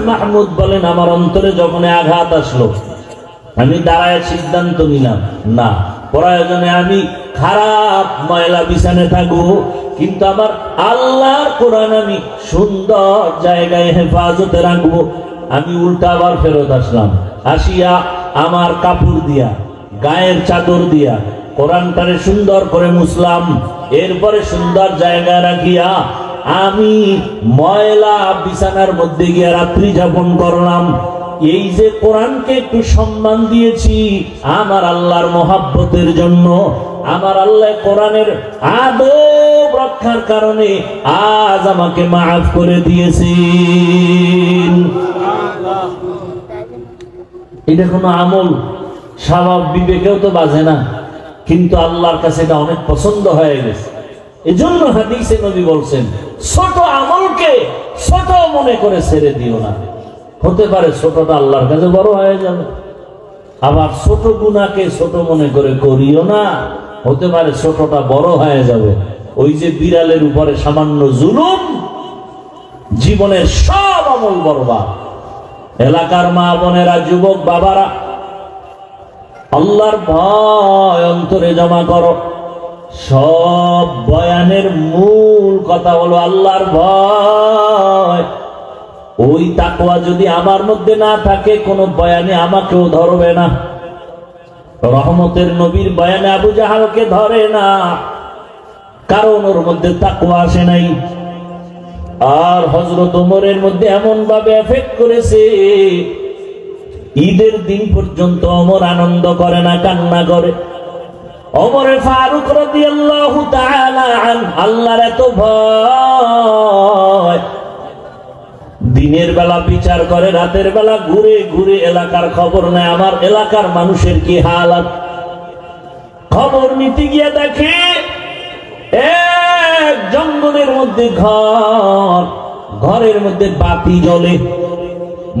মাহমুদ বলেন, আমার অন্তরে যখন আঘাত আসলো, আমি দাঁড়ায় সিদ্ধান্ত নিলাম, না, প্রয়োজনে আমি খারাপ ময়লা বিছানায় থাকবো, কিন্তু আমার আল্লাহর কোরআন আমি সুন্দর জায়গায় হেফাজতে রাখবো। আমি উল্টা আবার ফেরত আসলাম, আসিয়া আমার কাপড় দিয়া, গায়ের চাদর দিয়া কোরআনটারে সুন্দর করে মুছলাম, এরপরে সুন্দর জায়গায় রাখিয়া আমি ময়লা বিছানার মধ্যে গিয়ে রাত্রি যাপন করলাম। এই যে কোরআনকে একটু সম্মান দিয়েছি আমার আল্লাহর মহাব্বতের জন্য, আমার আল্লাহ কোরআনের আদব রক্ষার কারণে আজ আমাকে মাফ করে দিয়েছেন। এটা কোনো আমল স্বভাব বিবেকেও তো বাজে না, কিন্তু আল্লাহর কাছে এটা অনেক পছন্দ হয়ে গেছে। এজন্য হাদিসে নবী বলছেন, ছোট আমলকে ছোট মনে করে ছেড়ে দিও না। হতে পারে ছোটটা আল্লাহর কাছে বড় হয়ে যাবে, আবার ছোট গুনাহকে ছোট মনে করে করিও না, হতে পারে ছোটটা বড় হয়ে যাবে। ওই যে বিড়ালের উপরে সামান্য জুলুম, জীবনের সব আমল বরবাদ। এলাকার মা বোনেরা, যুবক বাবারা, আল্লাহর ভয় অন্তরে জমা করো। সব বয়ানের মূল কথা হলো আল্লাহর ভয়। ওই তাকওয়া যদি আমার মধ্যে না থাকে, কোন বয়ানে আমাকেও ধরবে না। রহমতের নবীর বয়ানে আবু জাহালকে ধরে না, কারণ ওর মধ্যে তাকওয়া আসে নাই। আর হযরত ওমরের মধ্যে এমন ভাবে এফেক্ট করেছে, ঈদের দিন পর্যন্ত ওমর আনন্দ করে না, কান্না করে। ওমরে ফারুক রাদিয়াল্লাহু তাআলা আনহু, আল্লাহর এত ভয়, দিনের বেলা বিচার করে, রাতের বেলা ঘুরে ঘুরে এলাকার খবর নেয়, আমার এলাকার মানুষের কি হালাত। খবর নিতে গিয়ে দেখে এক জঙ্গলের মধ্যে ঘর, ঘরের মধ্যে বাতি জ্বলে,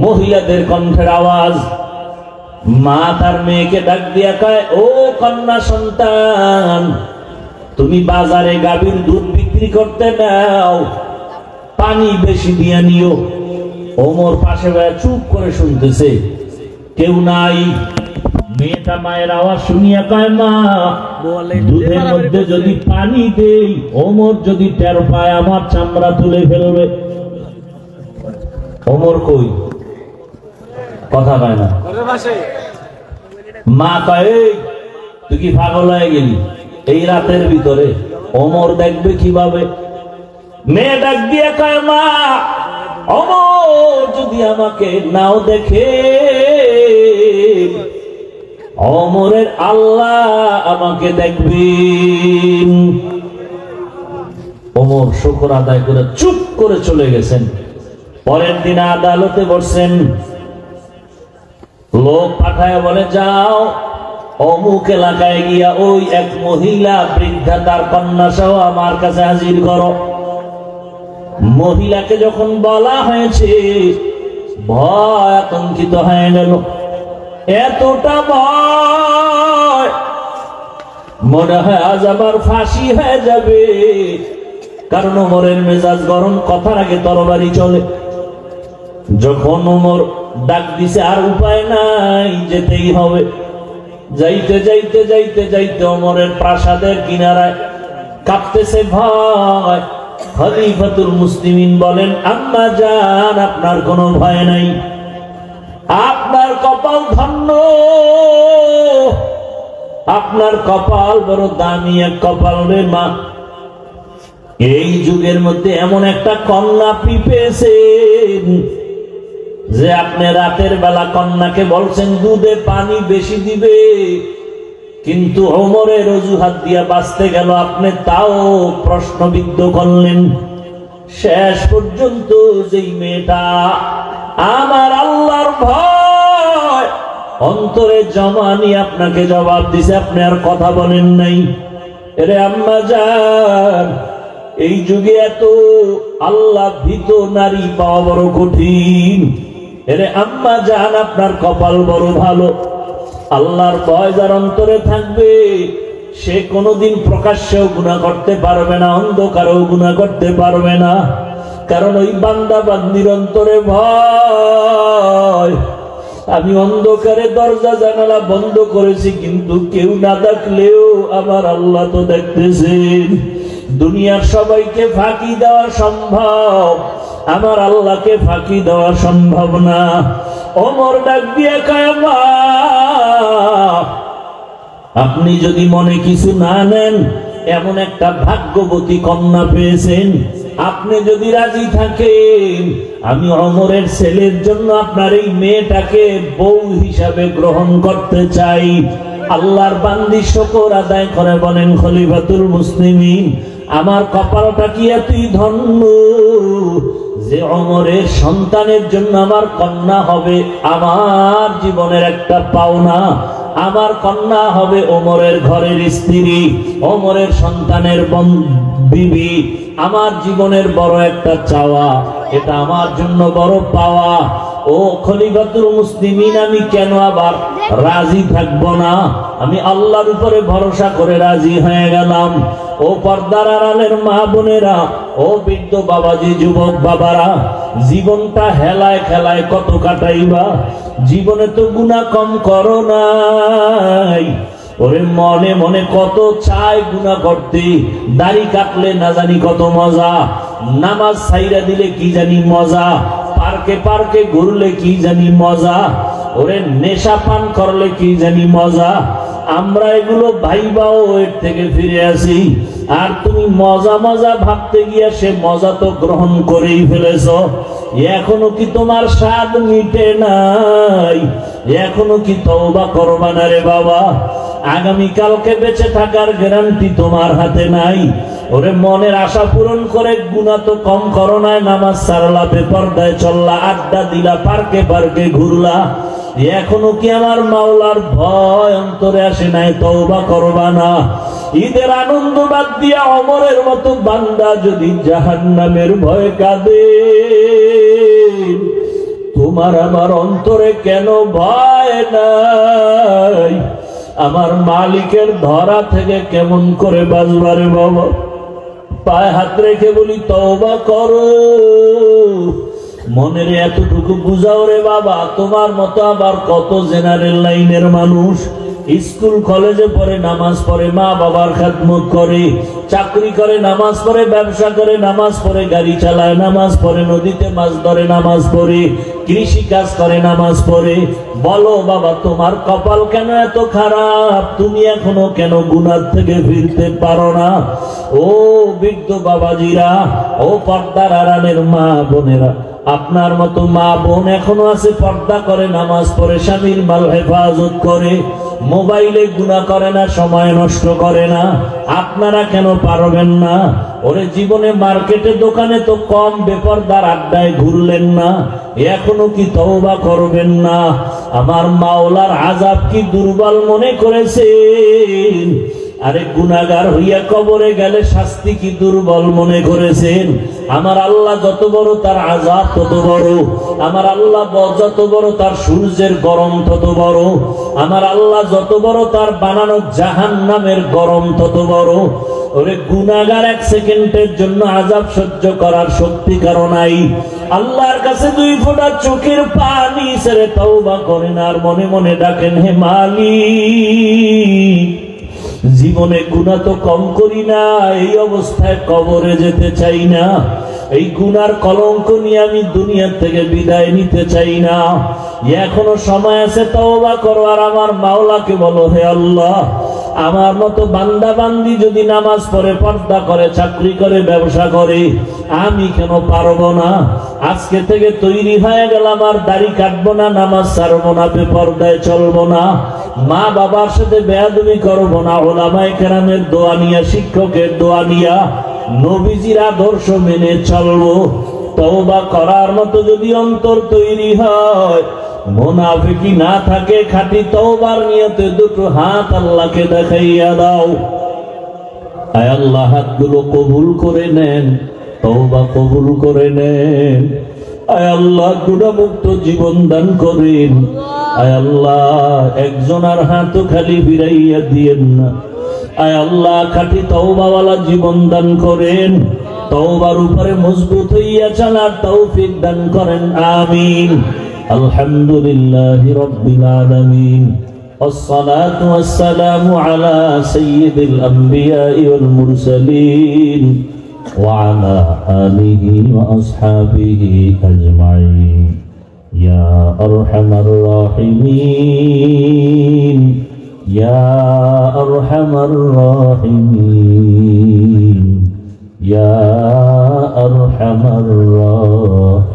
মহিলাদের কণ্ঠের আওয়াজ। মা তার মেয়েকে ডাক দিয়া কয়, ও কন্যা সন্তান, তুমি বাজারে গাভীর দুধ বিক্রি করতে নাও, পানি বেশি দিয়া নিও। ওমর পাশে চুপ করে শুনতেছে, কেউ নাই। মেয়েটা মায়ের আওয়াজ শুনিয়া কয়, মা, দুধের মধ্যে যদি পানি দেই, ওমর যদি টের পায় আমার চামড়া তুলে ফেলবে। ওমর কই? কথা পায় না। মা কয়, তুই কি পাগল হয়ে গেলি? এই রাতের ভিতরে ওমর দেখবে কিভাবে? মেয়ে ডাক দিয়ে কয়, মা, ওমর যদি আমাকে নাও দেখে, ওমরের আল্লাহ আমাকে দেখবেন। ওমর শুকর আদায় করে চুপ করে চলে গেছেন। পরের দিন আদালতে বসছেন, লোক পাঠায় বলে যাও অমুক এলাকায় গিয়া ওই এক মহিলা বৃদ্ধা তার কন্যা সহ আমার কাছে হাজির করো। মহিলাকে যখন বলা হয়েছে ভয় আতঙ্কিত হয়ে গেল, এতটা ভয় মনে হয় আজ আবার ফাঁসি হয়ে যাবে, কারণ ওমরের মেজাজ গরম, কথার আগে তরবারি চলে। যখন ওমর ডাক দিছে আর উপায় নাই, যেতেই হবে। যাইতে যাইতে যাইতে যাইতে ওমরের প্রাসাদের কিনারায় কাঁপতেছে ভয়। খলিফাতুল মুসলিমিন বলেন, আম্মা জান আপনার কোনো ভয় নাই, আপনার কপাল ধন্য, আপনার কপাল বড় দামি এক কপাল রে মা। এই যুগের মধ্যে এমন একটা কন্যা পেয়েছেন যে আপনি রাতের বেলা কন্যাকে বলছেন দুধে পানি বেশি দিবে, কিন্তু ওমরের অজুহাত দিয়া বাঁচতে গেল, আপনি তাও প্রশ্নবিদ্ধ করলেন। শেষ পর্যন্ত যেই মেয়েটা আমার আল্লাহর ভয় অন্তরে জমা নিয়ে আপনাকে জবাব দিছে, আপনি আর কথা বলেন নাই। এরে আম্মা জান, এই যুগে এত আল্লাহ ভীত নারী পাওয়া বড় কঠিন। এরে আম্মা জান, আপনার কপাল বড় ভালো। আল্লাহর ভয় যার অন্তরে থাকবে সে কোনোদিন প্রকাশ্যেও গুনাহ করতে পারবে না, অন্ধকারেও গুনাহ করতে পারবে না, কারণ ওই বান্দা বান্দির অন্তরে ভয়। আমি অন্ধকারে দরজা জানালা বন্ধ করেছি, কিন্তু কেউ না দেখলেও আমার আল্লাহ তো দেখতেছেন। দুনিয়ার সবাইকে ফাঁকি দেওয়া সম্ভব, আমার আল্লাহকে ফাঁকি দেওয়া সম্ভব না। ওমর ডাক দিয়ে কয়, মা আপনি যদি মনে কিছু না নেন, এমন একটা ভাগ্যবতী কন্যা পেয়েছেন, আপনি যদি রাজি থাকেন আমি ওমরের ছেলের জন্য আপনার এই মেয়েটাকে বউ হিসাবে গ্রহণ করতে চাই। আল্লাহর বান্দি শুকর আদায় করে বলেন, খলিফাতুল মুসলিমিন আমার কপালটা কি এতই ধন্য যে ওমরের সন্তানের জন্য আমার কন্যা হবে আমার জীবনের একটা পাওনা, আমার কন্যা হবে ওমরের ঘরের স্ত্রী, ওমরের সন্তানের বিবি, আমার জীবনের বড় একটা চাওয়া, এটা আমার জন্য বড় পাওয়া। ও খলিফাতুল মুসলিমিন, আমি কেন আবার রাজি থাকবো না? আমি আল্লাহর উপরে ভরসা করে রাজি হয়ে গেলাম। ও পর্দার আড়ালের মা বোনেরা, ও বৃদ্ধ বাবাজি, যুবক বাবারা, জীবনটা হেলায় খেলায় কত কাটাইবা? জীবনে তো গুনাহ কম করো নাই। ওরে মনে মনে কত চাই গুনাহ করতে, দাড়ি কাটলে না জানি কত মজা, নামাজ ছাইরা দিলে কি জানি মজা, পার্কে পার্কে ঘুরলে কি জানি মজা, ওরে নেশা পান করলে কি জানি মজা। আমরা এগুলো ভাইবাও এর থেকে ফিরে আসি, আর তুমি মজা মজা ভাবতে গিয়া সে মজা তো গ্রহণ করেই ফেলেছ। এখনো কি তোমার স্বাদ মিটে নাই? এখনো কি তওবা করবা না রে বাবা? আগামীকালকে বেঁচে থাকার গ্যারান্টি তোমার হাতে নাই। ওরে মনের আশা পূরণ করে গুনাহ তো কম করো না, নামাজ ছাড়লা, বেপরদায় চললা, আড্ডা দিলা, পার্কে পার্কে ঘুরলা, এখনো কি আমার মাওলার ভয় অন্তরে আসে নাই? তওবা করবা না? ঈদের আনন্দ বাদ দিয়া ওমরের মতো বান্দা যদি জাহান্নামের ভয় কাঁদে, তোমার আমার অন্তরে কেন ভয় নাই? আমার মালিকের ধরা থেকে কেমন করে বাঁচবারে বাবা? পায়ে হাত রেখে বলি তওবা করো। মনের এতটুকু বুঝাও রে বাবা। তোমার মতো আবার কত জেনারেল লাইনের মানুষ স্কুল কলেজে পড়ে, নামাজ পড়ে, মা বাবার খেদমত করে, চাকরি করে, নামাজ পড়ে, ব্যবসা করে, নামাজ পড়ে, গাড়ি চালায়, নামাজ পড়ে, নদীতে মাছ ধরে, নামাজ পড়ে, কৃষি কাজ করে, নামাজ পড়ে। বলো বাবা, তোমার কপাল কেন এত খারাপ? তুমি এখনো কেন গুনাহ থেকে ফিরতে পারো না? ও বৃদ্ধ বাবাজিরা, ও পর্দার আড়ালের মা বোনেরা, আপনার মতো মা বোন এখনো আছে, পর্দা করে, নামাজ পড়ে, স্বামীর মাল হেফাজত করে, মোবাইলে গুনাহ করে না, সময় নষ্ট করে না, আপনারা কেন পারবেন না? ওরে জীবনে মার্কেটে দোকানে তো কম বেপরদার আড্ডায় ঘুরলেন না, এখনো কি তওবা করবেন না? আমার মাওলার আযাব কি দুর্বল মনে করেছেন? আরে গুনাহগার হইয়া কবরে গেলে শাস্তি কি দুর্বল মনে করেছেন? আমার আল্লাহ যত বড় তার আযাব তত বড়, আমার আল্লাহ যত বড় তার সূর্যের গরম তত বড়, আমার আল্লাহ যত বড় তার বানানো জাহান্নামের গরম তত বড়। ওরে গুনাহগার এক সেকেন্ডের জন্য আযাব সহ্য করার শক্তি কারো নাই। আল্লাহর কাছে 2 ফোঁটা চোখের পানি ছেড়ে তওবা করেন আর মনে মনে ডাকেন, হে মালিক, জীবনে গুনাহ তো কম করি না, এই অবস্থায় কবরে যেতে চাই না, এই গুনার কলঙ্ক নিয়ে আমি দুনিয়া থেকে বিদায় নিতে চাই না। এখনো সময় আছে, তওবা করো আর আমার মাওলাকে বলো, হে আল্লাহ, আমার মতো বান্দা বান্দি যদি নামাজ পড়ে, পর্দা করে, চাকরি করে, ব্যবসা করে, আমি কেন পারবো না? আজকে থেকে তৈরি হয়ে গেলাম, আর দাড়ি কাটবো না, নামাজ ছাড়বো না, বেপরদায় চলবো না, মা বাবার সাথে বেয়াদবি করবো না, ওলামায়ে কেরামের দোয়া নিয়া, শিক্ষকের দোয়া নিয়া, নবীজির আদর্শ মেনে চলবো। তওবা করার মতো যদি অন্তর তৈরি হয়, মুনাফিকি না থাকে, খাঁটি তওবার নিয়তে 2টো হাত আল্লাহকে দেখাইয়া দাও। আয় আল্লাহ, হাতগুলো কবুল করে নেন, তওবা কবুল করে নেন। আয় আল্লাহ, গুনাহমুক্ত জীবন দান করেন। আয় আল্লাহ, একজনের হাতও খালি ফিরাইয়া দিয়েন না। আয় আল্লাহ, খাঁটি তওবাওয়ালা জীবন দান করেন, তওবার উপরে মজবুত হইয়া চলার তৌফিক দান করেন, আমিন। আলহামদুলিল্লাহি রাব্বিল আলামিন, والصلاة والسلام على سيد الأنبياء والمرسلين وعلى آله وأصحابه أجمعين يا أرحم الراحمين يا أرحم الراحمين يا أرحم الراحمين